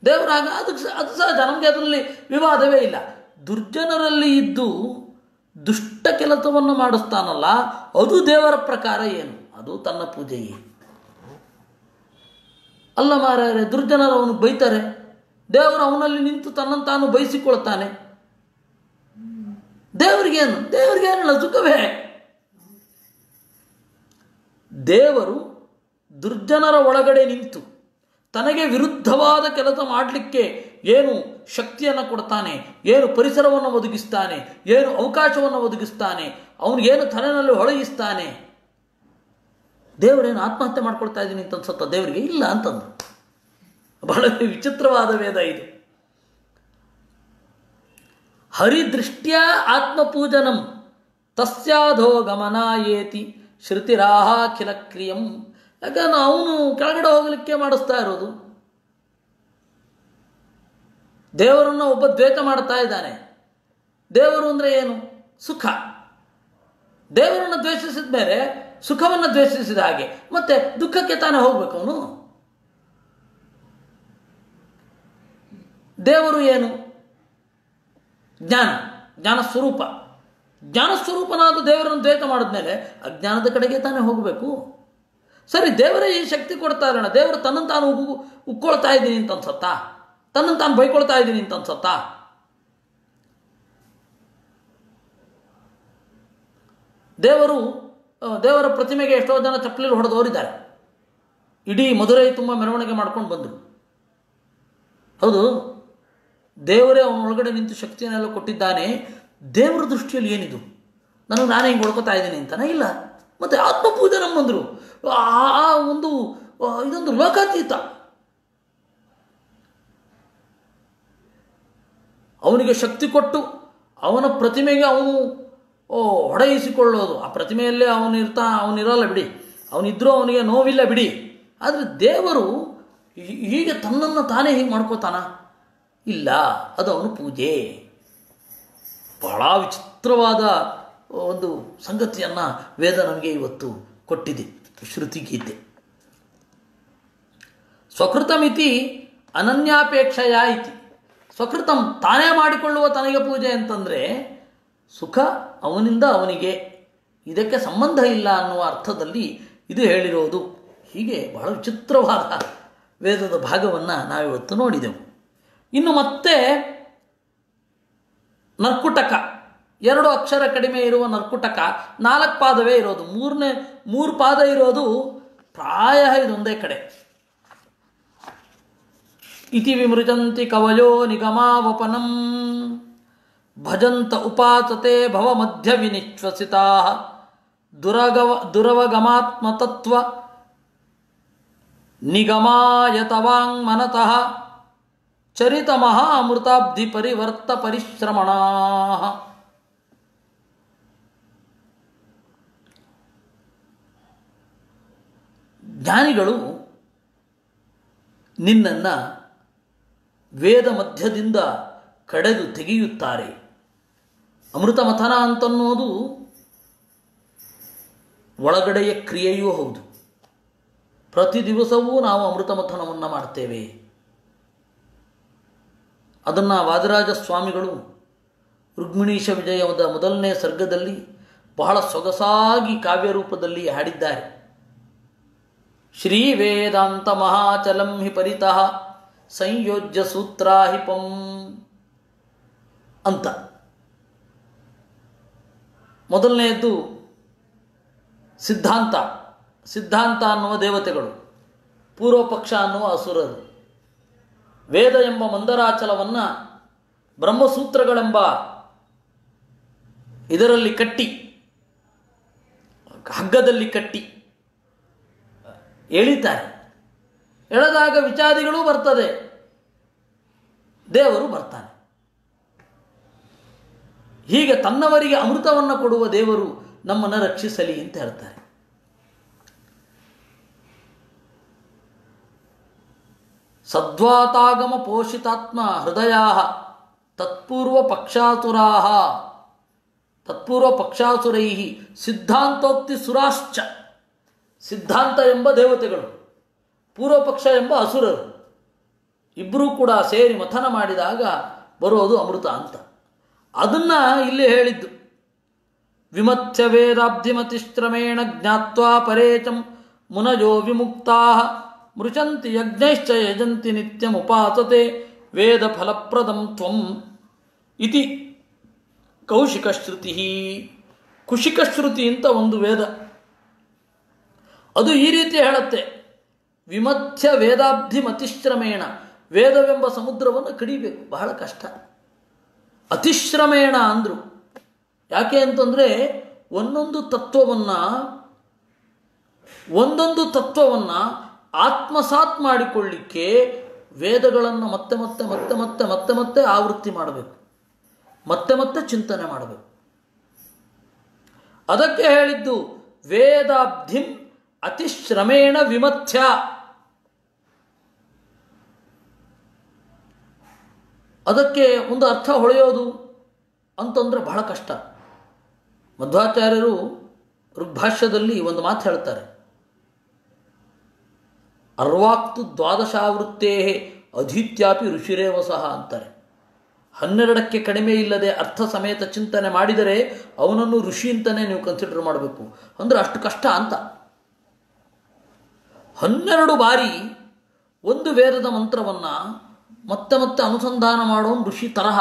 ದೇವರಾಗ ಅದು ಸಹಜ, ನಮಗೆ ಅದರಲ್ಲಿ ವಿವಾದವೇ ಇಲ್ಲ. ದುರ್ಜನರಲ್ಲಿ ಇದ್ದು ದುಷ್ಟ ಕೆಲಸವನ್ನು ಮಾಡಿಸ್ತಾನಲ್ಲ, ಅದು ದೇವರ ಪ್ರಕಾರ ಏನು? ಅದು ತನ್ನ ಪೂಜೆಯೇ ಅಲ್ಲ ಮಾರಾಯರೆ. ದುರ್ಜನರು ಅವನು ಬೈತಾರೆ, ದೇವರು ಅವನಲ್ಲಿ ನಿಂತು ತನ್ನನ್ನು ತಾನು ಬಯಸಿಕೊಳ್ತಾನೆ. ದೇವರಿಗೇನಲ್ಲ, ಸುಖವೇ. ದೇವರು ದುರ್ಜನರ ಒಳಗಡೆ ನಿಂತು ತನಗೆ ವಿರುದ್ಧವಾದ ಕೆಲಸ ಮಾಡಲಿಕ್ಕೆ ಏನು ಶಕ್ತಿಯನ್ನು ಕೊಡ್ತಾನೆ, ಏನು ಪರಿಸರವನ್ನು ಒದಗಿಸ್ತಾನೆ, ಏನು ಅವಕಾಶವನ್ನು ಒದಗಿಸ್ತಾನೆ, ಅವನಿಗೇನು ತಲೆನಲ್ಲಿ ಹೊಳೆಯಿಸ್ತಾನೆ. ದೇವರೇನು ಆತ್ಮಹತ್ಯೆ ಮಾಡ್ಕೊಳ್ತಾ ಇದ್ದೀನಿ ಅಂತ ಅನ್ಸುತ್ತ ದೇವರಿಗೆ? ಇಲ್ಲ ಅಂತಂದು. ಬಹಳ ವಿಚಿತ್ರವಾದ ವೇದ ಇದು. ಹರಿದೃಷ್ಟ್ಯ ಆತ್ಮಪೂಜನಂ ತಸ್ಯಾಧೋ ಗಮನಾಯೇತಿ ಶ್ರುತಿರಾಹಾಖಿಲ ಕ್ರಿಯಂ. ಯಾಕಂದ್ರೆ ಅವನು ಕೆಳಗಡೆ ಹೋಗಲಿಕ್ಕೆ ಮಾಡಿಸ್ತಾ ಇರೋದು. ದೇವರನ್ನು ಒಬ್ಬ ದ್ವೇಷ ಮಾಡ್ತಾ ಇದ್ದಾನೆ. ದೇವರು ಅಂದರೆ ಏನು? ಸುಖ. ದೇವರನ್ನು ದ್ವೇಷಿಸಿದ ಮೇಲೆ ಸುಖವನ್ನು ದ್ವೇಷಿಸಿದ ಹಾಗೆ ಮತ್ತೆ ದುಃಖಕ್ಕೆ ತಾನೇ ಹೋಗ್ಬೇಕು ಅವನು. ದೇವರು ಏನು? ಜ್ಞಾನ ಸ್ವರೂಪ. ಜ್ಞಾನಸ್ವರೂಪನಾದ ದೇವರನ್ನು ದ್ವೇಷ ಮಾಡಿದ್ಮೇಲೆ ಅಜ್ಞಾನದ ಕಡೆಗೆ ತಾನೇ ಹೋಗಬೇಕು. ಸರಿ, ದೇವರೇ ಈ ಶಕ್ತಿ ಕೊಡ್ತಾ ಇರೋಣ. ದೇವರು ತನ್ನನ್ನು ತಾನು ಉಕ್ಕೊಳ್ತಾ ಇದ್ದೀನಿ ಅಂತ ಅನ್ಸತ್ತಾ? ತನ್ನನ್ನು ತಾನು ಬೈಕೊಳ್ತಾ ಇದ್ದೀನಿ ಅಂತ ಅನ್ಸತ್ತಾ? ದೇವರ ಪ್ರತಿಮೆಗೆ ಎಷ್ಟೋ ಜನ ಚಪ್ಪಲಿ ಹೊಡೆದವರಿದ್ದಾರೆ. ಇಡೀ ಮಧುರೈ ತುಂಬ ಮೆರವಣಿಗೆ ಮಾಡ್ಕೊಂಡು ಬಂದರು. ಹೌದು, ದೇವರೇ ಅವನೊಳಗಡೆ ನಿಂತು ಶಕ್ತಿಯನ್ನೆಲ್ಲ ಕೊಟ್ಟಿದ್ದಾನೆ. ದೇವರ ದೃಷ್ಟಿಯಲ್ಲಿ ಏನಿದು? ನನಗೆ ನಾನೇ ಹಿಂಗೆ ಹೊಡ್ಕೊತಾ ಇದ್ದೀನಿ ಅಂತಾನೆ? ಇಲ್ಲ. ಮತ್ತು ಆತ್ಮಪೂಜೆ ಬಂದರು. ಆ ಒಂದು ಇದೊಂದು ಲೋಕಾತೀತ. ಅವನಿಗೆ ಶಕ್ತಿ ಕೊಟ್ಟು ಅವನ ಪ್ರತಿಮೆಗೆ ಅವನು ಹೊಡೆಯಿಸಿಕೊಳ್ಳೋದು. ಆ ಪ್ರತಿಮೆಯಲ್ಲೇ ಅವನಿರಲ್ಲ ಬಿಡಿ, ಅವನಿದ್ರೂ ಅವನಿಗೆ ನೋವಿಲ್ಲ ಬಿಡಿ. ಆದರೆ ದೇವರು ಹೀಗೆ ತನ್ನನ್ನು ತಾನೇ ಹೀಗೆ ಮಾಡ್ಕೋತಾನ? ಇಲ್ಲ, ಅದು ಅವನು ಪೂಜೆ. ಬಹಳ ವಿಚಿತ್ರವಾದ ಒಂದು ಸಂಗತಿಯನ್ನು ವೇದ ನಮಗೆ ಇವತ್ತು ಕೊಟ್ಟಿದೆ, ಶ್ರುತಿ ಗೀತೆ. ಸ್ವಕೃತಮಿತಿ ಅನನ್ಯಾಪೇಕ್ಷೆಯ ಇತಿ. ಸ್ವಕೃತಂ ತಾನೇ ಮಾಡಿಕೊಳ್ಳುವ ತನಗೆ ಪೂಜೆ ಅಂತಂದರೆ ಸುಖ ಅವನಿಂದ ಅವನಿಗೆ, ಇದಕ್ಕೆ ಸಂಬಂಧ ಇಲ್ಲ ಅನ್ನುವ ಅರ್ಥದಲ್ಲಿ ಇದು ಹೇಳಿರೋದು. ಹೀಗೆ ಬಹಳ ವಿಚಿತ್ರವಾದ ವೇದದ ಭಾಗವನ್ನು ನಾವಿವತ್ತು ನೋಡಿದೆವು. ಇನ್ನು ಮತ್ತೆ ನರ್ಕುಟಕ, 2 ಅಕ್ಷರ ಕಡಿಮೆ ಇರುವ ನರ್ಕುಟಕ 4 ಪಾದವೇ ಇರೋದು. 3 ಪಾದ ಇರೋದು ಪ್ರಾಯ ಇದೊಂದೇ ಕಡೆ. ಇತಿ ವಿಮೃಜಂತಿ ಕವಯೋ ನಿಗಮಾವಪನಂ ಭಜಂತ ಉಪಾಸತೆ ಭವ ಮಧ್ಯ ವಿನಿಶ್ವಸಿತಾ ದುರವಗಮಾತ್ಮತತ್ವ ನಿಗಮಾಯತವಾಂಗ್ ಮನತಃ ಚರಿತ ಮಹಾಮೃತಾಬ್ಧಿ ಪರಿವರ್ತ ಪರಿಶ್ರಮಣಾ. ಜ್ಞಾನಿಗಳು ನಿನ್ನನ್ನು ವೇದ ಮಧ್ಯದಿಂದ ಕಡೆದು ತೆಗೆಯುತ್ತಾರೆ. ಅಮೃತ ಮಥನ ಅಂತನ್ನೋದು ಒಳಗಡೆಯ ಕ್ರಿಯೆಯೂ ಹೌದು. ಪ್ರತಿ ದಿವಸವೂ ನಾವು ಅಮೃತ ಮಥನವನ್ನು ಮಾಡ್ತೇವೆ. ಅದನ್ನು ವಾದಿರಾಜ ಸ್ವಾಮಿಗಳು ರುಕ್ಮಿಣೀಶ ವಿಜಯದ 1ನೇ ಸರ್ಗದಲ್ಲಿ ಬಹಳ ಸೊಗಸಾಗಿ ಕಾವ್ಯ ರೂಪದಲ್ಲಿ ಹಾಡಿದ್ದಾರೆ. ಶ್ರೀ ವೇದಾಂತ ಮಹಾಚಲಂ ಹಿ ಪರಿತಃ ಸಂಯೋಜ್ಯ ಸೂತ್ರಾಹಿಪಂ ಅಂತ. ಮೊದಲನೆಯದ್ದು ಸಿದ್ಧಾಂತ ಅನ್ನುವ ದೇವತೆಗಳು, ಪೂರ್ವಪಕ್ಷ ಅನ್ನುವ ಅಸುರರು. ವೇದ ಎಂಬ ಮಂದರಾಚಲವನ್ನು ಬ್ರಹ್ಮಸೂತ್ರಗಳೆಂಬ ಇದರಲ್ಲಿ ಕಟ್ಟಿ, ಹಗ್ಗದಲ್ಲಿ ಕಟ್ಟಿ ಎಳಿತಾರೆ. ಎಳೆದಾಗ ವಿಚಾರಿಗಳೂ ಬರ್ತದೆ, ದೇವರು ಬರ್ತಾನೆ. ಹೀಗೆ ತನ್ನವರಿಗೆ ಅಮೃತವನ್ನು ಕೊಡುವ ದೇವರು ನಮ್ಮನ್ನು ರಕ್ಷಿಸಲಿ ಅಂತ ಹೇಳ್ತಾರೆ. ಸದ್ವಾತಾಗಮ ಪೋಷಿತಾತ್ಮ ಹೃದಯ ತತ್ಪೂರ್ವ ಪಕ್ಷಾಸುರೈ ಸಿದ್ಧಾಂತೋಕ್ತಿ ಸುರಾಶ್ಚ. ಸಿದ್ಧಾಂತ ಎಂಬ ದೇವತೆಗಳು, ಪೂರ್ವಪಕ್ಷ ಎಂಬ ಅಸುರರು ಇಬ್ಬರೂ ಕೂಡ ಸೇರಿ ಮಥನ ಮಾಡಿದಾಗ ಬರೋದು ಅಮೃತ ಅಂತ. ಅದನ್ನು ಇಲ್ಲಿ ಹೇಳಿದ್ದು. ವಿಮಥ್ಯ ವೇದಾಬ್ಧಿಮತಿಶ್ರಮೇಣ ಜ್ಞಾತ್ವಾ ಪರೇಚಂ ಮುನಯೋ ವಿಮುಕ್ತಾ ಮೃಚಂತಿ ಯಜ್ಞೈಶ್ಚ ಯಜಂತಿ ನಿತ್ಯಮುಪಾಸತೆ ವೇದ ಫಲಪ್ರದಂ ತ್ವಂ ಇತಿ ಕೌಶಿಕಶ್ರುತಿ. ಕುಶಿಕಶ್ರುತಿ ಅಂತ ಒಂದು ವೇದ, ಅದು ಈ ರೀತಿ ಹೇಳುತ್ತೆ. ವಿಮಥ್ಯ ವೇದಾಬ್ಧಿಮತಿಶ್ರಮೇಣ, ವೇದವೆಂಬ ಸಮುದ್ರವನ್ನು ಕಡಿಬೇಕು, ಬಹಳ ಕಷ್ಟ. ಅತಿಶ್ರಮೇಣ ಅಂದರು. ಯಾಕೆ ಅಂತಂದರೆ ಒಂದೊಂದು ತತ್ವವನ್ನು ಆತ್ಮಸಾತ್ ಮಾಡಿಕೊಳ್ಳಿಕ್ಕೆ ವೇದಗಳನ್ನು ಮತ್ತೆ ಮತ್ತೆ ಮತ್ತೆ ಮತ್ತೆ ಮತ್ತೆ ಮತ್ತೆ ಆವೃತ್ತಿ ಮಾಡಬೇಕು, ಮತ್ತೆ ಮತ್ತೆ ಚಿಂತನೆ ಮಾಡಬೇಕು. ಅದಕ್ಕೆ ಹೇಳಿದ್ದು ವೇದಾಬ್ಧಿಂ ಅತಿಶ್ರಮೇಣ ವಿಮಥ್ಯ. ಅದಕ್ಕೆ ಒಂದು ಅರ್ಥ ಹೊಳೆಯೋದು ಅಂತಂದರೆ ಬಹಳ ಕಷ್ಟ. ಮಧ್ವಾಚಾರ್ಯರು ಋಗ್ಭಾಷ್ಯದಲ್ಲಿ ಒಂದು ಮಾತು ಹೇಳ್ತಾರೆ. ಅರ್ವಾಕ್ತು ದ್ವಾದಶಾವೃತ್ತೇ ಅಧೀತ್ಯಾಪಿ ಋಷಿರೇವ ಸಹ ಅಂತಾರೆ. 12ಕ್ಕೆ ಕಡಿಮೆ ಇಲ್ಲದೆ ಅರ್ಥ ಸಮೇತ ಚಿಂತನೆ ಮಾಡಿದರೆ ಅವನನ್ನು ಋಷಿ ಅಂತಲೇ ನೀವು ಕನ್ಸಿಡರ್ ಮಾಡಬೇಕು. ಅಂದರೆ ಅಷ್ಟು ಕಷ್ಟ ಅಂತ. 12 ಬಾರಿ ಒಂದು ವೇದದ ಮಂತ್ರವನ್ನು ಮತ್ತೆ ಮತ್ತೆ ಅನುಸಂಧಾನ ಮಾಡೋನು ಋಷಿ ತರಹ.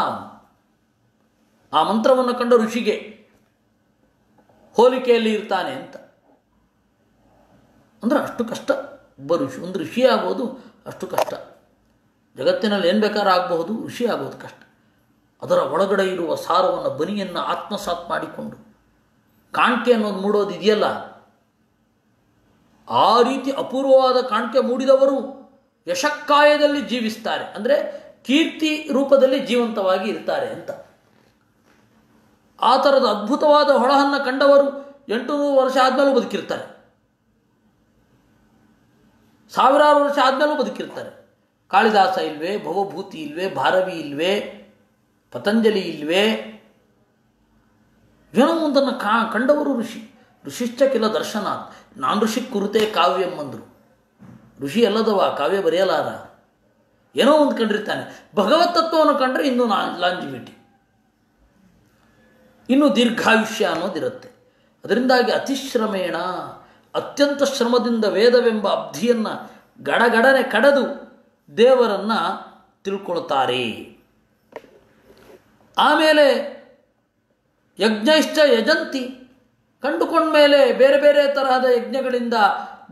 ಆ ಮಂತ್ರವನ್ನು ಕಂಡ ಋಷಿಗೆ ಹೋಲಿಕೆಯಲ್ಲಿ ಇರ್ತಾನೆ ಅಂತ. ಅಂದರೆ ಅಷ್ಟು ಕಷ್ಟ. ಒಂದು ಋಷಿ ಆಗೋದು ಅಷ್ಟು ಕಷ್ಟ. ಜಗತ್ತಿನಲ್ಲಿ ಏನು ಬೇಕಾದ್ರೂ ಆಗಬಹುದು, ಋಷಿ ಆಗೋದು ಕಷ್ಟ. ಅದರ ಒಳಗಡೆ ಇರುವ ಸಾರವನ್ನು, ಬನಿಯನ್ನು ಆತ್ಮಸಾತ್ ಮಾಡಿಕೊಂಡು ಕಾಣಿಕೆ ಅನ್ನೋದು ಮೂಡೋದು ಇದೆಯಲ್ಲ, ಆ ರೀತಿ ಅಪೂರ್ವವಾದ ಕಾಣಿಕೆ ಮೂಡಿದವರು ಯಶಕ್ಕಾಯದಲ್ಲಿ ಜೀವಿಸ್ತಾರೆ. ಅಂದರೆ ಕೀರ್ತಿ ರೂಪದಲ್ಲಿ ಜೀವಂತವಾಗಿ ಇರ್ತಾರೆ ಅಂತ. ಆ ಥರದ ಅದ್ಭುತವಾದ ಹೊಳಹನ್ನು ಕಂಡವರು 800 ವರ್ಷ ಆದಮೇಲೂ ಬದುಕಿರ್ತಾರೆ, 1000 ವರ್ಷ ಆದಮೇಲೂ ಬದುಕಿರ್ತಾರೆ. ಕಾಳಿದಾಸ ಇಲ್ವೇ, ಭವಭೂತಿ ಇಲ್ವೇ, ಭಾರವಿ ಇಲ್ವೇ, ಪತಂಜಲಿ ಇಲ್ವೇ, ಏನೋ ಒಂದನ್ನು ಕಂಡವರು ಋಷಿ. ಋಷಿಶ್ಚ ಕಿಲ ದರ್ಶನಾತ್, ನಾನು ಋಷಿ ಕುರುತೆ ಕಾವ್ಯಂ ಅಂದರು. ಋಷಿ ಅಲ್ಲದವ ಕಾವ್ಯ ಬರೆಯಲಾರ, ಏನೋ ಒಂದು ಕಂಡಿರ್ತಾನೆ. ಭಗವತ್ ತತ್ವವನ್ನು ಕಂಡ್ರೆ ಇನ್ನೂ ಲಾಂಜಿವಿಟಿ, ಇನ್ನೂ ದೀರ್ಘಾಯುಷ್ಯ ಅನ್ನೋದಿರುತ್ತೆ. ಅದರಿಂದಾಗಿ ಅತಿಶ್ರಮೇಣ, ಅತ್ಯಂತ ಶ್ರಮದಿಂದ ವೇದವೆಂಬ ಅಬ್ಧಿಯನ್ನು ಗಡಗಡನೆ ಕಡೆದು ದೇವರನ್ನು ತಿಳ್ಕೊಳ್ತಾರೆ. ಆಮೇಲೆ ಯಜ್ಞೈಶ್ಚ ಯಜಂತಿ, ಕಂಡುಕೊಂಡ ಮೇಲೆ ಬೇರೆ ಬೇರೆ ತರಹದ ಯಜ್ಞಗಳಿಂದ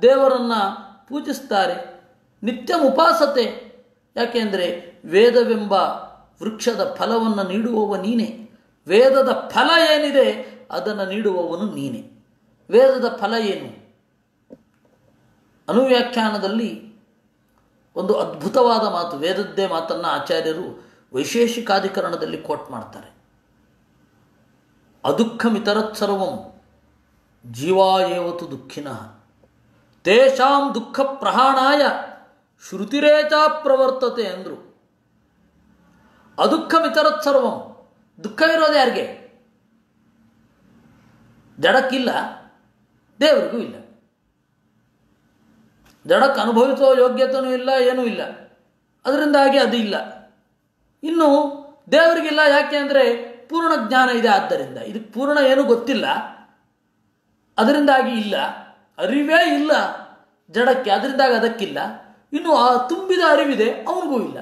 ದೇವರನ್ನು ಪೂಜಿಸ್ತಾರೆ. ನಿತ್ಯ ಉಪಾಸತೆ, ಯಾಕೆಂದರೆ ವೇದವೆಂಬ ವೃಕ್ಷದ ಫಲವನ್ನು ನೀಡುವವ ನೀನೇ. ವೇದದ ಫಲ ಏನಿದೆ ಅದನ್ನು ನೀಡುವವನು ನೀನೇ. ವೇದದ ಫಲ ಏನು? ಅನುವ್ಯಾಖ್ಯಾನದಲ್ಲಿ ಒಂದು ಅದ್ಭುತವಾದ ಮಾತು, ವೇದದ್ದೇ ಮಾತನ್ನು ಆಚಾರ್ಯರು ವೈಶೇಷಿಕಾಧಿಕರಣದಲ್ಲಿ ಕೋಟ್ ಮಾಡ್ತಾರೆ. ಅದುಃಖಮಿತರತ್ ಸರ್ವಂ ಜೀವಾ ಏವತು ದುಃಖಿನಃ ತೇಷಾಂ ದುಃಖ ಪ್ರಹಾಣಾಯ ಶ್ರುತಿರೇಚ ಪ್ರವರ್ತತೆ ಅಂದರು. ಅದುಃಖಮಿತರತ್ ಸರ್ವಂ, ದುಃಖ ಇರೋದು ಯಾರಿಗೆ? ಜಡಕ್ಕಿಲ್ಲ, ದೇವರಿಗೂ ಇಲ್ಲ. ಜಡಕ್ಕೆ ಅನುಭವಿಸುವ ಯೋಗ್ಯತೆಯೂ ಇಲ್ಲ, ಏನೂ ಇಲ್ಲ. ಅದರಿಂದಾಗಿ ಅದು ಇಲ್ಲ. ಇನ್ನು ದೇವರಿಗಿಲ್ಲ, ಯಾಕೆ ಅಂದರೆ ಪೂರ್ಣ ಜ್ಞಾನ ಇದೆ. ಆದ್ದರಿಂದ ಇದಕ್ಕೆ ಪೂರ್ಣ ಏನೂ ಗೊತ್ತಿಲ್ಲ, ಅದರಿಂದಾಗಿ ಇಲ್ಲ. ಅರಿವೇ ಇಲ್ಲ ಜಡಕ್ಕೆ, ಅದರಿಂದಾಗಿ ಅದಕ್ಕಿಲ್ಲ. ಇನ್ನು ಆ ತುಂಬಿದ ಅರಿವಿದೆ, ಅವನಿಗೂ ಇಲ್ಲ.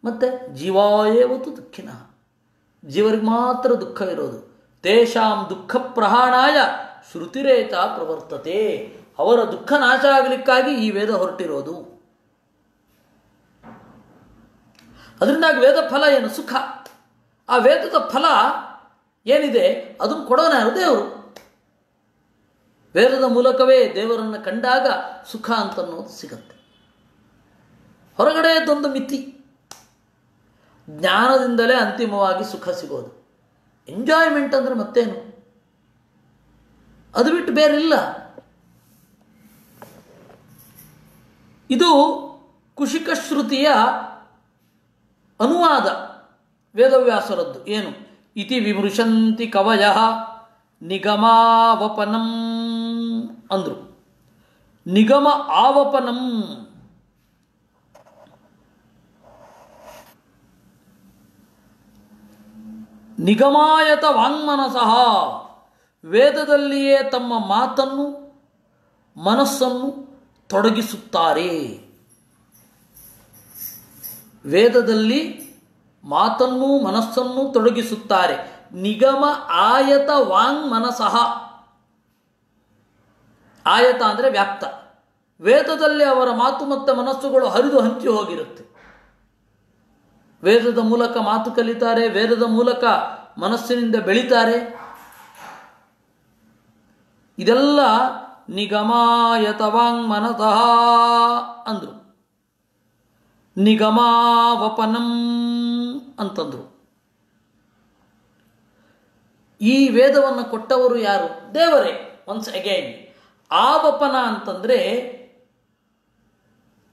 ಮತ್ತು ಜೀವಾಯೇವತು ದುಃಖಿನ, ಜೀವರಿಗೆ ಮಾತ್ರ ದುಃಖ ಇರೋದು. ತೇಷಾಂ ದುಃಖ ಪ್ರಹಾಣಾಯ ಶ್ರುತಿರೇತ ಪ್ರವರ್ತತೆ, ಅವರ ದುಃಖ ನಾಶ ಆಗಲಿಕ್ಕಾಗಿ ಈ ವೇದ ಹೊರಟಿರೋದು. ಅದರಿಂದಾಗಿ ವೇದ ಫಲ ಏನು? ಸುಖ. ಆ ವೇದದ ಫಲ ಏನಿದೆ ಅದನ್ನು ಕೊಡೋಣ ಯಾರು? ದೇವರು. ವೇದದ ಮೂಲಕವೇ ದೇವರನ್ನು ಕಂಡಾಗ ಸುಖ ಅಂತನ್ನೋದು ಸಿಗತ್ತೆ. ಹೊರಗಡೆದೊಂದು ಮಿತಿ, ಜ್ಞಾನದಿಂದಲೇ ಅಂತಿಮವಾಗಿ ಸುಖ ಸಿಗೋದು. ಎಂಜಾಯ್ಮೆಂಟ್ ಅಂದರೆ ಮತ್ತೇನು? ಅದು ಬಿಟ್ಟು ಬೇರಿಲ್ಲ. ಇದು ಕುಶಿಕ ಶ್ರುತಿಯ ಅನುವಾದ ವೇದವ್ಯಾಸರದ್ದು. ಏನು? ಇತಿ ವಿಮೃಶಂತಿ ಕವಯಃ ನಿಗಮಾವಪನಂ ಅಂದರು. ನಿಗಮ ಆವಪನಂ, ನಿಗಮಾಯತ ವಾಂಗ್ಮನಸಃ, ವೇದದಲ್ಲಿಯೇ ತಮ್ಮ ಮಾತನ್ನು ಮನಸ್ಸನ್ನು ತೊಡಗಿಸುತ್ತಾರೆ. ವೇದದಲ್ಲಿ ಮಾತನ್ನು ಮನಸ್ಸನ್ನು ತೊಡಗಿಸುತ್ತಾರೆ. ನಿಗಮ ಆಯತ ವಾಂಗ್ ಮನಸಃ, ಆಯತ ಅಂದರೆ ವ್ಯಾಪ್ತ. ವೇದದಲ್ಲಿ ಅವರ ಮಾತು ಮತ್ತು ಮನಸ್ಸುಗಳು ಹರಿದು ಹಂಚಿ ಹೋಗಿರುತ್ತೆ. ವೇದದ ಮೂಲಕ ಮಾತು ಕಲಿತಾರೆ, ವೇದದ ಮೂಲಕ ಮನಸ್ಸಿನಿಂದ ಬೆಳೀತಾರೆ. ಇದೆಲ್ಲ ನಿಗಮಾಯತ ವಾಂಗ್ ಮನಸಃ ಅಂದರು. ನಿಗಮಾವಪನಂ ಅಂತಂದರು. ಈ ವೇದವನ್ನು ಕೊಟ್ಟವರು ಯಾರು? ದೇವರೇ. ಒನ್ಸ್ ಅಗೈನ್, ಆವಪನ ಅಂತಂದರೆ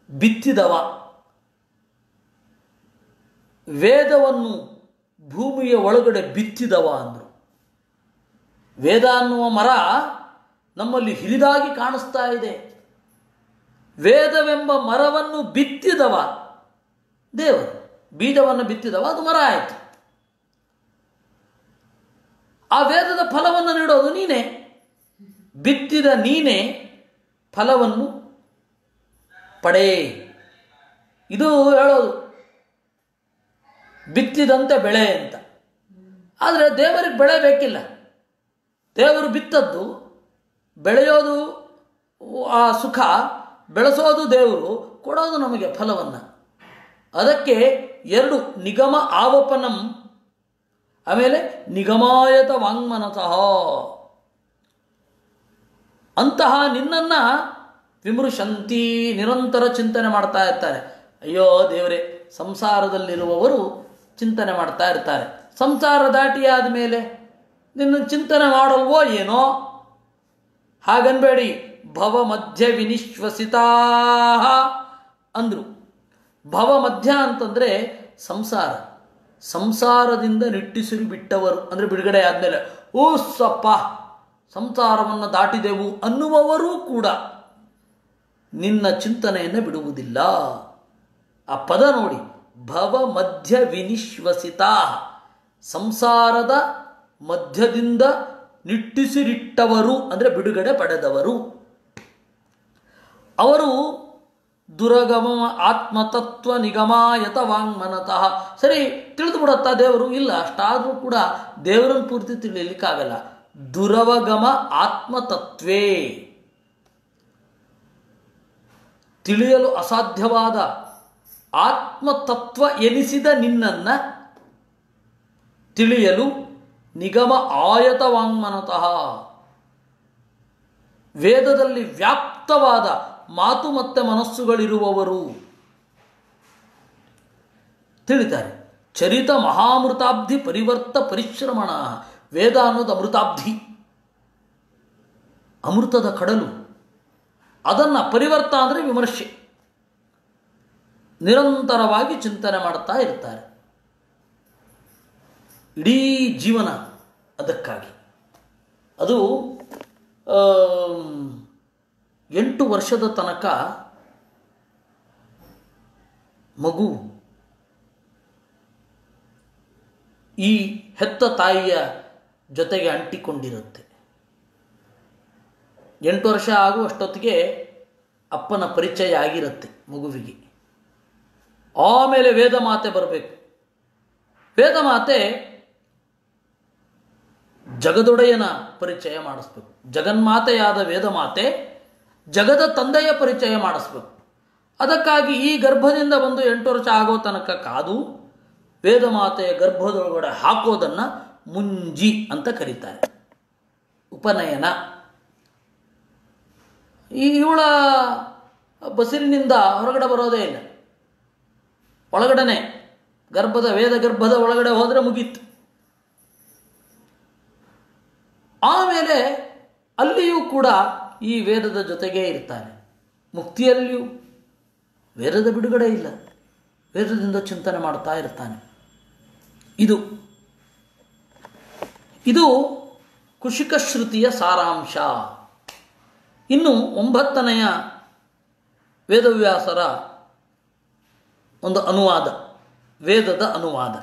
ಬಿತ್ತಿದವ. ವೇದವನ್ನು ಭೂಮಿಯ ಒಳಗಡೆ ಬಿತ್ತಿದವ ಅಂದರು. ವೇದ ಅನ್ನುವ ಮರ ನಮ್ಮಲ್ಲಿ ಹಿರಿದಾಗಿ ಕಾಣಿಸ್ತಾ ಇದೆ. ವೇದವೆಂಬ ಮರವನ್ನು ಬಿತ್ತಿದವ ದೇವರು. ಬೀಜವನ್ನು ಬಿತ್ತಿದವ, ಅದು ಮರ ಆಯಿತು. ಆ ವೇದದ ಫಲವನ್ನು ನೀಡೋದು ನೀನೇ. ಬಿತ್ತಿದ ನೀನೇ ಫಲವನ್ನು ಪಡೆ. ಇದು ಹೇಳೋದು ಬಿತ್ತಿದಂತೆ ಬೆಳೆ ಅಂತ. ಆದರೆ ದೇವರಿಗೆ ಬೆಳೆ ಬೇಕಿಲ್ಲ. ದೇವರು ಬಿತ್ತದ್ದು, ಬೆಳೆಯೋದು ಆ ಸುಖ, ಬೆಳೆಸೋದು ದೇವರು, ಕೊಡೋದು ನಮಗೆ ಫಲವನ್ನು. ಅದಕ್ಕೆ ಎರಡು, ನಿಗಮ ಆವಪನಂ, ಆಮೇಲೆ ನಿಗಮಾಯತ ವಾಂಗ್ಮನಸಃ. ಅಂತಹ ನಿನ್ನನ್ನು ವಿಮೃಶಂತಿ, ನಿರಂತರ ಚಿಂತನೆ ಮಾಡ್ತಾ ಇರ್ತಾರೆ. ಅಯ್ಯೋ ದೇವರೇ, ಸಂಸಾರದಲ್ಲಿರುವವರು ಚಿಂತನೆ ಮಾಡ್ತಾ ಇರ್ತಾರೆ. ಸಂಸಾರ ದಾಟಿ ಆದಮೇಲೆ ನಿನ್ನ ಚಿಂತನೆ ಮಾಡಲ್ವೋ ಏನೋ? ಹಾಗನ್ಬೇಡಿ. ಭವ ಮಧ್ಯ ವಿನಿಶ್ವಸಿತಾ ಅಂದರು. ಭವ ಮಧ್ಯ ಅಂತಂದರೆ ಸಂಸಾರ. ಸಂಸಾರದಿಂದ ನಿಟ್ಟಿಸಿರು ಬಿಟ್ಟವರು ಅಂದರೆ ಬಿಡುಗಡೆ ಆದಮೇಲೆ ಓ ಸಪ್ಪ ಸಂಸಾರವನ್ನು ದಾಟಿದೆವು ಅನ್ನುವವರೂ ಕೂಡ ನಿನ್ನ ಚಿಂತನೆಯನ್ನು ಬಿಡುವುದಿಲ್ಲ. ಆ ಪದ ನೋಡಿ, ಭವ ಮಧ್ಯ ವಿನಿಶ್ವಸಿತಾ, ಸಂಸಾರದ ಮಧ್ಯದಿಂದ ನಿಟ್ಟಿಸಿರಿಟ್ಟವರು ಅಂದರೆ ಬಿಡುಗಡೆ ಪಡೆದವರು. ಅವರು ದುರಗಮ ಆತ್ಮತತ್ವ ನಿಗಮಾಯತ ವಾಂಗ್ಮನತಃ. ಸರಿ, ತಿಳಿದು ಬಿಡುತ್ತಾ ದೇವರು? ಇಲ್ಲ, ಅಷ್ಟಾದರೂ ಕೂಡ ದೇವರನ್ನು ಪೂರ್ತಿ ತಿಳಿಯಲಿಕ್ಕಾಗಲ್ಲ. ದುರವಗಮ ಆತ್ಮತತ್ವೇ, ತಿಳಿಯಲು ಅಸಾಧ್ಯವಾದ ಆತ್ಮತತ್ವ ಎನಿಸಿದ ನಿನ್ನನ್ನು ತಿಳಿಯಲು ನಿಗಮ ಆಯತ ವಾಂಗ್ಮನತಃ, ವೇದದಲ್ಲಿ ವ್ಯಾಪ್ತವಾದ ಮಾತು ಮತ್ತು ಮನಸ್ಸುಗಳಿರುವವರು ತಿಳಿತಾರೆ. ಚರಿತ ಮಹಾಮೃತಾಬ್ಧಿ ಪರಿವರ್ತ ಪರಿಶ್ರಮಣ. ವೇದ ಅನ್ನೋದು ಅಮೃತಾಬ್ಧಿ, ಅಮೃತದ ಕಡಲು. ಅದನ್ನು ಪರಿವರ್ತ ಅಂದರೆ ವಿಮರ್ಶೆ, ನಿರಂತರವಾಗಿ ಚಿಂತನೆ ಮಾಡ್ತಾ ಇರ್ತಾರೆ ಇಡೀ ಜೀವನ. ಅದಕ್ಕಾಗಿ ಅದು 8 ವರ್ಷದ ತನಕ ಮಗು ಈ ಹೆತ್ತ ತಾಯಿಯ ಜೊತೆಗೆ ಅಂಟಿಕೊಂಡಿರುತ್ತೆ. 8 ವರ್ಷ ಆಗುವಷ್ಟೊತ್ತಿಗೆ ಅಪ್ಪನ ಪರಿಚಯ ಆಗಿರುತ್ತೆ ಮಗುವಿಗೆ. ಆಮೇಲೆ ವೇದ ಮಾತೆ ಬರಬೇಕು. ವೇದ ಮಾತೆ ಜಗದೊಡೆಯನ ಪರಿಚಯ ಮಾಡಿಸ್ಬೇಕು. ಜಗನ್ಮಾತೆಯಾದ ವೇದ ಮಾತೆ ಜಗದ ತಂದೆಯ ಪರಿಚಯ ಮಾಡಿಸ್ಬೇಕು. ಅದಕ್ಕಾಗಿ ಈ ಗರ್ಭದಿಂದ ಬಂದು 8 ವರ್ಷ ಆಗೋ ತನಕ ಕಾದು ವೇದ ಮಾತೆಯ ಗರ್ಭದೊಳಗಡೆ ಹಾಕೋದನ್ನು ಮುಂಜಿ ಅಂತ ಕರೀತಾರೆ, ಉಪನಯನ. ಇವಳ ಬಸಿರಿನಿಂದ ಹೊರಗಡೆ ಬರೋದೇ ಇಲ್ಲ, ಒಳಗಡೆನೆ ವೇದ ಗರ್ಭದ ಒಳಗಡೆ ಹೋದರೆ ಮುಗೀತು. ಆಮೇಲೆ ಅಲ್ಲಿಯೂ ಕೂಡ ಈ ವೇದದ ಜೊತೆಗೇ ಇರ್ತಾನೆ. ಮುಕ್ತಿಯಲ್ಲಿಯೂ ವೇದದ ಬಿಡುಗಡೆ ಇಲ್ಲ, ವೇದದಿಂದ ಚಿಂತನೆ ಮಾಡ್ತಾ ಇರ್ತಾನೆ. ಇದು ಕುಶಿಕ ಶ್ರುತಿಯ ಸಾರಾಂಶ. ಇನ್ನು 9ನೆಯ ವೇದವ್ಯಾಸರ ಒಂದು ಅನುವಾದ, ವೇದದ ಅನುವಾದ.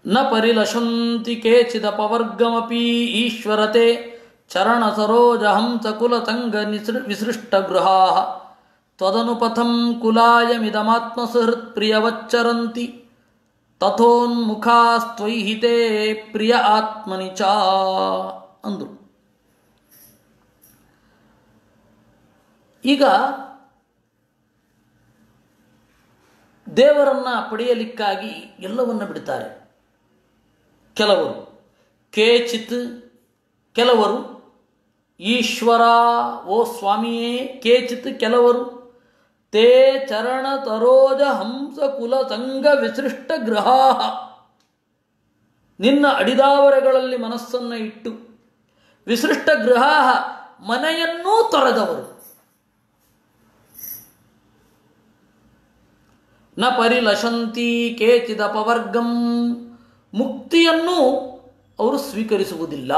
ನ ಪರಿಲಶಂತಿ ಕೇಚಿದಪವರ್ಗಮಪಿ ಈಶ್ವರತೆ ಚರಣ ಸರೋಜ ಹಂಸ ಕುಲ ತಂಗ ವಿಸೃಷ್ಟ ಗೃಹಾ ತ್ವದನುಪಥಂ ಕುಲಾಯಮಿದಮಾತ್ಮ ಸುಹೃತ್ ಪ್ರಿಯವಚ್ಚರಂತಿ ತಥೋನ್ಮುಖಾಸ್ತ್ವೈಹಿತೆ ಪ್ರಿಯ ಆತ್ಮನಿ ಚ ಅಂದರು. ಈಗ ದೇವರನ್ನು ಪಡೆಯಲಿಕ್ಕಾಗಿ ಎಲ್ಲವನ್ನ ಬಿಡ್ತಾರೆ. ಕೆಲವರು ಕೇಚಿತ್, ಕೆಲವರು ಈಶ್ವರ ಓ ಸ್ವಾಮಿಯೇ, ಕೇಚಿತ್ ಕೆಲವರು ತೇ ಚರಣ ತರೋಜ ಹಂಸ ಕುಲ ಸಂಗ ವಿಸೃಷ್ಟ ಗೃಹಾ, ನಿನ್ನ ಅಡಿದಾವರೆಗಳಲ್ಲಿ ಮನಸ್ಸನ್ನು ಇಟ್ಟು ವಿಸೃಷ್ಟ ಗೃಹ ಮನೆಯನ್ನೂ ತೊರೆದವರು. ನ ಪರಿಲಶಂತಿ ಕೇಚಿದಪವರ್ಗಂ, ಮುಕ್ತಿಯನ್ನು ಅವರು ಸ್ವೀಕರಿಸುವುದಿಲ್ಲ.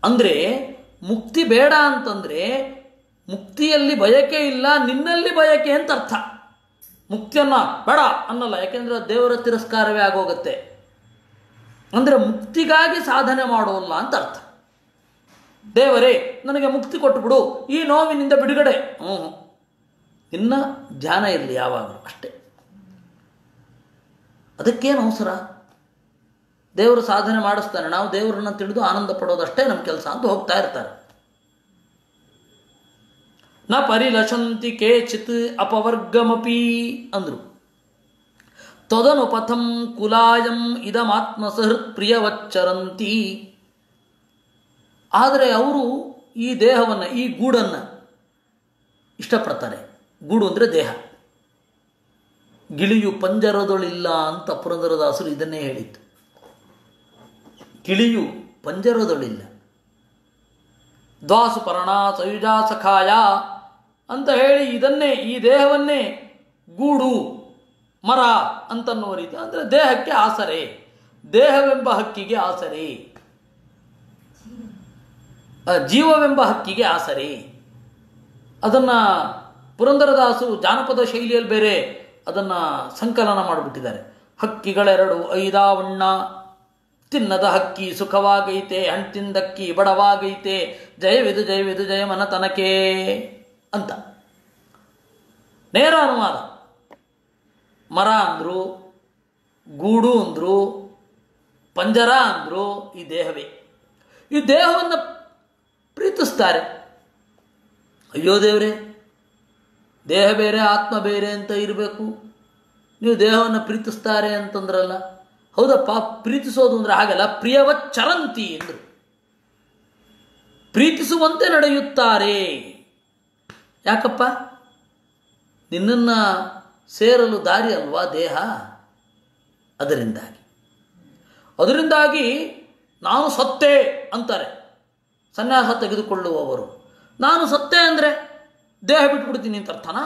ಅಂದರೆ ಮುಕ್ತಿ ಬೇಡ ಅಂತಂದರೆ ಮುಕ್ತಿಯಲ್ಲಿ ಬಯಕೆ ಇಲ್ಲ, ನಿನ್ನಲ್ಲಿ ಬಯಕೆ ಅಂತ ಅರ್ಥ. ಮುಕ್ತಿಯನ್ನು ಬೇಡ ಅನ್ನಲ್ಲ, ಯಾಕೆಂದರೆ ದೇವರ ತಿರಸ್ಕಾರವೇ ಆಗೋಗುತ್ತೆ. ಅಂದರೆ ಮುಕ್ತಿಗಾಗಿ ಸಾಧನೆ ಮಾಡೋಲ್ಲ ಅಂತ ಅರ್ಥ. ದೇವರೇ ನನಗೆ ಮುಕ್ತಿ ಕೊಟ್ಟುಬಿಡು, ಈ ನೋವಿನಿಂದ ಬಿಡುಗಡೆ, ಇನ್ನು ಧ್ಯಾನ ಇರಲಿ ಯಾವಾಗಲೂ ಅಷ್ಟೇ. ಅದಕ್ಕೇನು ಅವಸರ? ದೇವರು ಸಾಧನೆ ಮಾಡಿಸ್ತಾನೆ, ನಾವು ದೇವರನ್ನು ತಿಳಿದು ಆನಂದ ಪಡೋದಷ್ಟೇ ನಮ್ಮ ಕೆಲಸ ಅಂತ ಹೋಗ್ತಾ ಇರ್ತಾರೆ. ನ ಪರಿಲಶಂತಿ ಕೇಚಿತ್ ಅಪವರ್ಗಮಪಿ ಅಂದರು. ತ್ವದನು ಪಥಂ ಕುಲಾಯಂ ಇದಮಾತ್ಮ ಸಹೃತ್ ಪ್ರಿಯವಚ್ಚರಂತಿ. ಆದರೆ ಅವರು ಈ ದೇಹವನ್ನು, ಈ ಗೂಡನ್ನು ಇಷ್ಟಪಡ್ತಾರೆ. ಗೂಡು ಅಂದರೆ ದೇಹ. ಗಿಳಿಯು ಪಂಜರದೊಳಿಲ್ಲ ಅಂತ ಪುರಂದರದಾಸರು ಇದನ್ನೇ ಹೇಳಿದ್ದು. ಗಿಳಿಯು ಪಂಜರದೊಳಿಲ್ಲ. ದ್ವಾಸು ಪರ್ಣ ಸಯುಜಾ ಸಖಾಯ ಅಂತ ಹೇಳಿ ಇದನ್ನೇ, ಈ ದೇಹವನ್ನೇ ಗೂಡು ಮರ ಅಂತನ್ನುವ ರೀತಿ. ಅಂದರೆ ದೇಹಕ್ಕೆ ಆಸರೆ, ದೇಹವೆಂಬ ಹಕ್ಕಿಗೆ ಆಸರೆ. ಜೀವವೆಂಬ ಹಕ್ಕಿಗೆ ಆಸರೆ. ಅದನ್ನು ಪುರಂದರದಾಸರು ಜಾನಪದ ಶೈಲಿಯಲ್ಲಿ ಬೇರೆ ಅದನ್ನು ಸಂಕಲನ ಮಾಡಿಬಿಟ್ಟಿದ್ದಾರೆ. ಹಕ್ಕಿಗಳೆರಡು ಐದಾವಣ್ಣ, ತಿನ್ನದ ಹಕ್ಕಿ ಸುಖವಾಗೈತೆ, ಹಣ್ತಿಂದಕ್ಕಿ ಬಡವಾಗೈತೆ, ಜಯವಿದು ಜಯವಿದು ಜಯ ಮನತನಕೆ ಅಂತ ನೇರ ಅನುವಾದ. ಮರ ಅಂದರು, ಗೂಡು ಅಂದರು, ಪಂಜರ ಅಂದರು, ಈ ದೇಹವೇ. ಈ ದೇಹವನ್ನು ಪ್ರೀತಿಸ್ತಾರೆ. ಅಯ್ಯೋ ದೇವರೇ, ದೇಹ ಬೇರೆ ಆತ್ಮ ಬೇರೆ ಅಂತ ಇರಬೇಕು, ನೀವು ದೇಹವನ್ನು ಪ್ರೀತಿಸ್ತಾರೆ ಅಂತಂದ್ರಲ್ಲ. ಹೌದಪ್ಪ, ಪ್ರೀತಿಸೋದು ಅಂದರೆ ಹಾಗಲ್ಲ, ಪ್ರಿಯವಚ್ಚರಂತಿ ಎಂದರು. ಪ್ರೀತಿಸುವಂತೆ ನಡೆಯುತ್ತಾರೆ. ಯಾಕಪ್ಪ? ನಿನ್ನನ್ನು ಸೇರಲು ದಾರಿ ಅಲ್ವಾ ದೇಹ. ಅದರಿಂದಾಗಿ ನಾನು ಸತ್ತೆ ಅಂತಾರೆ ಸನ್ಯಾಸ ತೆಗೆದುಕೊಳ್ಳುವವರು. ನಾನು ಸತ್ತೆ ಅಂದರೆ ದೇಹ ಬಿಟ್ಬಿಡ್ತೀನಿ ಅಂತ ಅರ್ಥನಾ?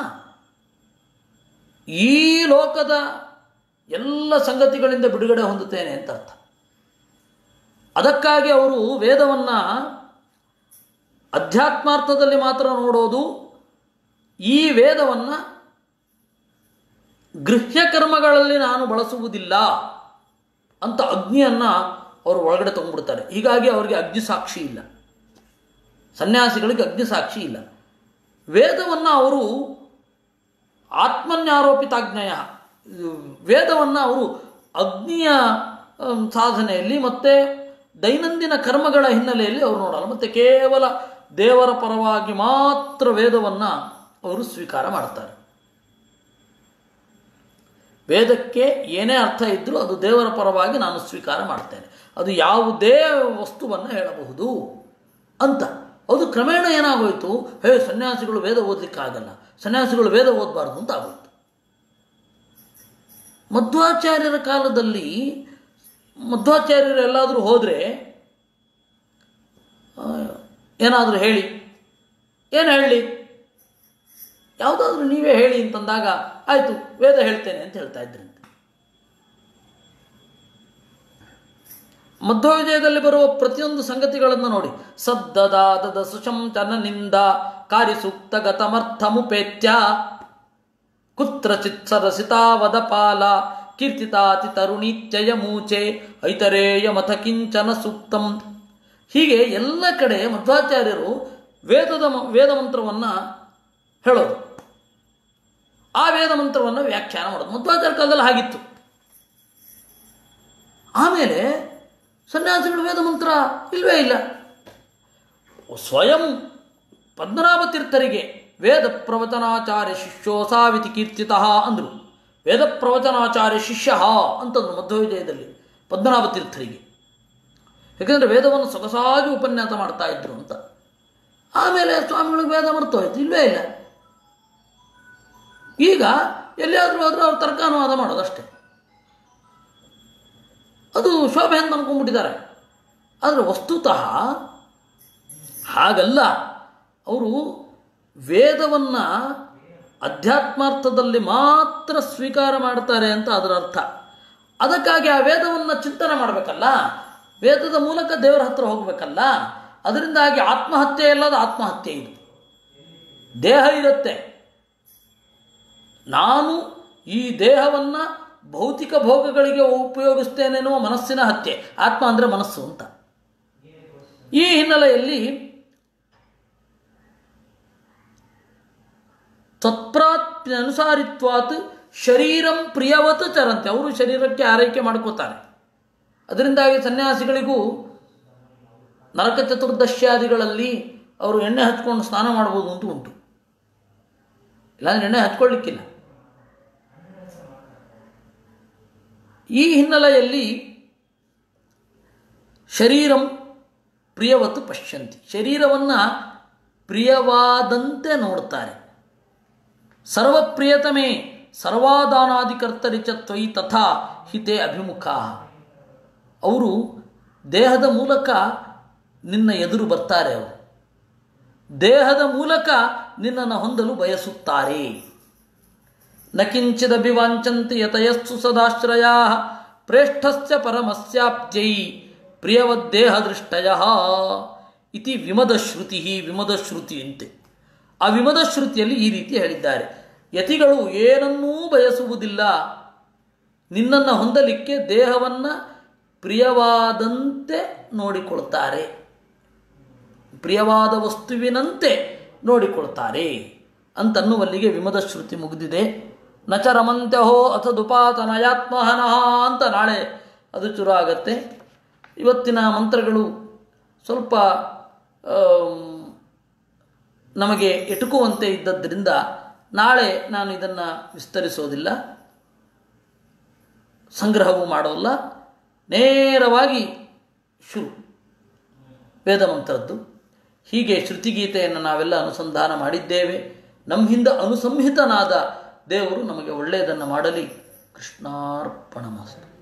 ಈ ಲೋಕದ ಎಲ್ಲ ಸಂಗತಿಗಳಿಂದ ಬಿಡುಗಡೆ ಹೊಂದುತ್ತೇನೆ ಅಂತ ಅರ್ಥ. ಅದಕ್ಕಾಗಿ ಅವರು ವೇದವನ್ನು ಅಧ್ಯಾತ್ಮಾರ್ಥದಲ್ಲಿ ಮಾತ್ರ ನೋಡೋದು, ಈ ವೇದವನ್ನು ಗೃಹ್ಯ ಕರ್ಮಗಳಲ್ಲಿ ನಾನು ಬಳಸುವುದಿಲ್ಲ ಅಂತ ಅಗ್ನಿಯನ್ನು ಅವರು ಒಳಗಡೆ ತಗೊಂಡ್ಬಿಡ್ತಾರೆ. ಹೀಗಾಗಿ ಅವರಿಗೆ ಅಗ್ನಿಸಾಕ್ಷಿ ಇಲ್ಲ, ಸನ್ಯಾಸಿಗಳಿಗೆ ಅಗ್ನಿಸಾಕ್ಷಿ ಇಲ್ಲ. ವೇದವನ್ನು ಅವರು ಆತ್ಮನ್ಯಾರೋಪಿತಾಜ್ಞೆಯ, ವೇದವನ್ನು ಅವರು ಅಗ್ನಿಯ ಸಾಧನೆಯಲ್ಲಿ ಮತ್ತು ದೈನಂದಿನ ಕರ್ಮಗಳ ಹಿನ್ನೆಲೆಯಲ್ಲಿ ಅವರು ನೋಡಲ್ಲ. ಮತ್ತು ಕೇವಲ ದೇವರ ಪರವಾಗಿ ಮಾತ್ರ ವೇದವನ್ನು ಅವರು ಸ್ವೀಕಾರ ಮಾಡ್ತಾರೆ. ವೇದಕ್ಕೆ ಏನೇ ಅರ್ಥ ಇದ್ದರೂ ಅದು ದೇವರ ಪರವಾಗಿ ನಾನು ಸ್ವೀಕಾರ ಮಾಡ್ತೇನೆ, ಅದು ಯಾವುದೇ ವಸ್ತುವನ್ನು ಹೇಳಬಹುದು ಅಂತ. ಅದು ಕ್ರಮೇಣ ಏನಾಗೋಯಿತು, ಸನ್ಯಾಸಿಗಳು ವೇದ ಓದಲಿಕ್ಕಾಗಲ್ಲ, ಸನ್ಯಾಸಿಗಳು ವೇದ ಓದಬಾರ್ದು ಅಂತ ಆಗೋಯ್ತು. ಮಧ್ವಾಚಾರ್ಯರ ಕಾಲದಲ್ಲಿ ಮಧ್ವಾಚಾರ್ಯರು ಎಲ್ಲಾದರೂ ಹೋದರೆ ಏನಾದರೂ ಹೇಳಿ, ಏನು ಹೇಳಲಿ, ಯಾವುದಾದ್ರೂ ನೀವೇ ಹೇಳಿ ಅಂತಂದಾಗ ಆಯಿತು ವೇದ ಹೇಳ್ತೇನೆ ಅಂತ ಹೇಳ್ತಾ ಇದ್ರಂತೆ. ಮಧ್ವವಿಜಯದಲ್ಲಿ ಬರುವ ಪ್ರತಿಯೊಂದು ಸಂಗತಿಗಳನ್ನು ನೋಡಿ. ಸದ್ದದಾದದ ಸುಶಂತನನಿಂದ ಕಾರಿಸೂಕ್ತ ಗತಮರ್ಥಮುಪೇತ್ಯ ಕುತ್ರಚಿತ್ ಸರಸಿತಾವದ ಪಾಲ ಕೀರ್ತಿತಾತಿ ತರುಣೀತ್ಯಯ ಮೂಚೆ ಐತರೇಯ ಮಥ ಕಿಂಚನ ಸೂಕ್ತಂ. ಹೀಗೆ ಎಲ್ಲ ಕಡೆ ಮಧ್ವಾಚಾರ್ಯರು ವೇದ ಮಂತ್ರವನ್ನು ಹೇಳೋದು, ಆ ವೇದ ಮಂತ್ರವನ್ನು ವ್ಯಾಖ್ಯಾನ ಮಾಡೋದು. ಮಧ್ವಾಚಾರ್ಯ ಕಾಲದಲ್ಲಿ ಹಾಗಿತ್ತು. ಆಮೇಲೆ ಸನ್ಯಾಸಿಗಳು ವೇದ ಮಂತ್ರ ಇಲ್ಲವೇ ಇಲ್ಲ. ಸ್ವಯಂ ಪದ್ಮನಾಭ ತೀರ್ಥರಿಗೆ ವೇದ ಪ್ರವಚನಾಚಾರ್ಯ ಶಿಷ್ಯೋ ಸಾವಿತಿ ಕೀರ್ತಿತಃ ಅಂದರು. ವೇದ ಪ್ರವಚನಾಚಾರ್ಯ ಶಿಷ್ಯ ಅಂತಂದರು ಮಧ್ವವಿಜಯದಲ್ಲಿ ಪದ್ಮನಾಭ ತೀರ್ಥರಿಗೆ. ಯಾಕೆಂದರೆ ವೇದವನ್ನು ಸೊಗಸಾಗಿ ಉಪನ್ಯಾಸ ಮಾಡ್ತಾ ಇದ್ರು ಅಂತ. ಆಮೇಲೆ ಸ್ವಾಮಿಗಳಿಗೆ ವೇದ ಮರ್ತೋಯ್ತು, ಇಲ್ಲವೇ ಇಲ್ಲ. ಈಗ ಎಲ್ಲಿಯಾದರೂ ಆದರೂ ಅವ್ರು ತರ್ಕಾನುವಾದ ಮಾಡೋದಷ್ಟೇ, ಅದು ಶೋಭೆ ಅಂತ ಅಂದ್ಕೊಂಡ್ಬಿಟ್ಟಿದ್ದಾರೆ. ಆದರೆ ವಸ್ತುತಃ ಹಾಗಲ್ಲ. ಅವರು ವೇದವನ್ನು ಅಧ್ಯಾತ್ಮಾರ್ಥದಲ್ಲಿ ಮಾತ್ರ ಸ್ವೀಕಾರ ಮಾಡ್ತಾರೆ ಅಂತ ಅದರ ಅರ್ಥ. ಅದಕ್ಕಾಗಿ ಆ ವೇದವನ್ನು ಚಿಂತನೆ ಮಾಡಬೇಕಲ್ಲ, ವೇದದ ಮೂಲಕ ದೇವರ ಹತ್ರ ಹೋಗಬೇಕಲ್ಲ. ಅದರಿಂದಾಗಿ ಆತ್ಮಹತ್ಯೆ ಅಲ್ಲದ ಆತ್ಮಹತ್ಯೆ ಇದು. ದೇಹ ಇರುತ್ತೆ, ನಾನು ಈ ದೇಹವನ್ನು ಭೌತಿಕ ಭೋಗಗಳಿಗೆ ಉಪಯೋಗಿಸ್ತೇನೆನ್ನುವ ಮನಸ್ಸಿನ ಹತ್ಯೆ. ಆತ್ಮ ಅಂದರೆ ಮನಸ್ಸು ಅಂತ. ಈ ಹಿನ್ನೆಲೆಯಲ್ಲಿ ತತ್ಪ್ರಾಪ್ತ್ಯನುಸಾರಿತ್ವಾತ್ ಶರೀರಂ ಪ್ರಿಯವತ್ ಚರಂತೆ. ಅವರು ಶರೀರಕ್ಕೆ ಆರೈಕೆ ಮಾಡ್ಕೋತಾರೆ. ಅದರಿಂದಾಗಿ ಸನ್ಯಾಸಿಗಳಿಗೂ ನರಕ ಚತುರ್ದಶ್ಯಾದಿಗಳಲ್ಲಿ ಅವರು ಎಣ್ಣೆ ಹಚ್ಕೊಂಡು ಸ್ನಾನ ಮಾಡ್ಬೋದು ಅಂತ ಉಂಟು, ಇಲ್ಲಾಂದ್ರೆ ಎಣ್ಣೆ ಹಚ್ಕೊಳ್ಳಿಕ್ಕಿಲ್ಲ. ಈ ಹಿನ್ನೆಲೆಯಲ್ಲಿ ಶರೀರಂ ಪ್ರಿಯವತ್ತು ಪಶ್ಯಂತಿ, ಶರೀರವನ್ನು ಪ್ರಿಯವಾದಂತೆ ನೋಡ್ತಾರೆ. ಸರ್ವಪ್ರಿಯತಮೇ ಸರ್ವಾದಾನಾದಿಕರ್ತರಿ ಚ ತ್ವಯಿ ತಥಾ ಹಿತೆ ಅಭಿಮುಖ. ಅವರು ದೇಹದ ಮೂಲಕ ನಿನ್ನ ಎದುರು ಬರ್ತಾರೆ, ಅವರು ದೇಹದ ಮೂಲಕ ನಿನ್ನನ್ನು ಹೊಂದಲು ಬಯಸುತ್ತಾರೆ. ನ ಕಿಂಚಿದಭಿವಾಂಚಂತಿ ಯತಯಸ್ಸು ಸದಾಶ್ರಯಾ ಪ್ರೇಷ್ಠಸ್ಯ ಪರಮಸ್ಯಾಪ್ತ್ಯೈ ಪ್ರಿಯವದ್ದೇಹ ದೃಷ್ಟಯ. ಇತಿ ವಿಮದ ಶ್ರುತಿ, ವಿಮದ ಶ್ರುತಿಯಂತೆ. ಆ ವಿಮದ ಶ್ರುತಿಯಲ್ಲಿ ಈ ರೀತಿ ಹೇಳಿದ್ದಾರೆ, ಯತಿಗಳು ಏನನ್ನೂ ಬಯಸುವುದಿಲ್ಲ, ನಿನ್ನನ್ನು ಹೊಂದಲಿಕ್ಕೆ ದೇಹವನ್ನು ಪ್ರಿಯವಾದಂತೆ ನೋಡಿಕೊಳ್ತಾರೆ, ಪ್ರಿಯವಾದ ವಸ್ತುವಿನಂತೆ ನೋಡಿಕೊಳ್ತಾರೆ ಅಂತನ್ನುವಲ್ಲಿಗೆ ವಿಮದ ಶ್ರುತಿ ಮುಗಿದಿದೆ. ನಚ ರಮಂತ್ಯಹೋ ಅಥ ದುಪಾತನಯಾತ್ಮಹನಃ ಅಂತ ನಾಳೆ ಅದು ಚುರು ಆಗತ್ತೆ. ಇವತ್ತಿನ ಮಂತ್ರಗಳು ಸ್ವಲ್ಪ ನಮಗೆ ಎಟುಕುವಂತೆ ಇದ್ದದ್ದರಿಂದ ನಾಳೆ ನಾನು ಇದನ್ನು ವಿಸ್ತರಿಸೋದಿಲ್ಲ, ಸಂಗ್ರಹವೂ ಮಾಡೋಲ್ಲ. ನೇರವಾಗಿ ಶುರು ವೇದ ಮಂತ್ರದ್ದು. ಹೀಗೆ ಶ್ರುತಿಗೀತೆಯನ್ನು ನಾವೆಲ್ಲ ಅನುಸಂಧಾನ ಮಾಡಿದ್ದೇವೆ. ನಮ್ಮ ಹಿಂದೆ ಅನುಸಂಹಿತನಾದ ದೇವರು ನಮಗೆ ಒಳ್ಳೆಯದನ್ನು ಮಾಡಲಿ. ಕೃಷ್ಣಾರ್ಪಣಮಸ್ತು.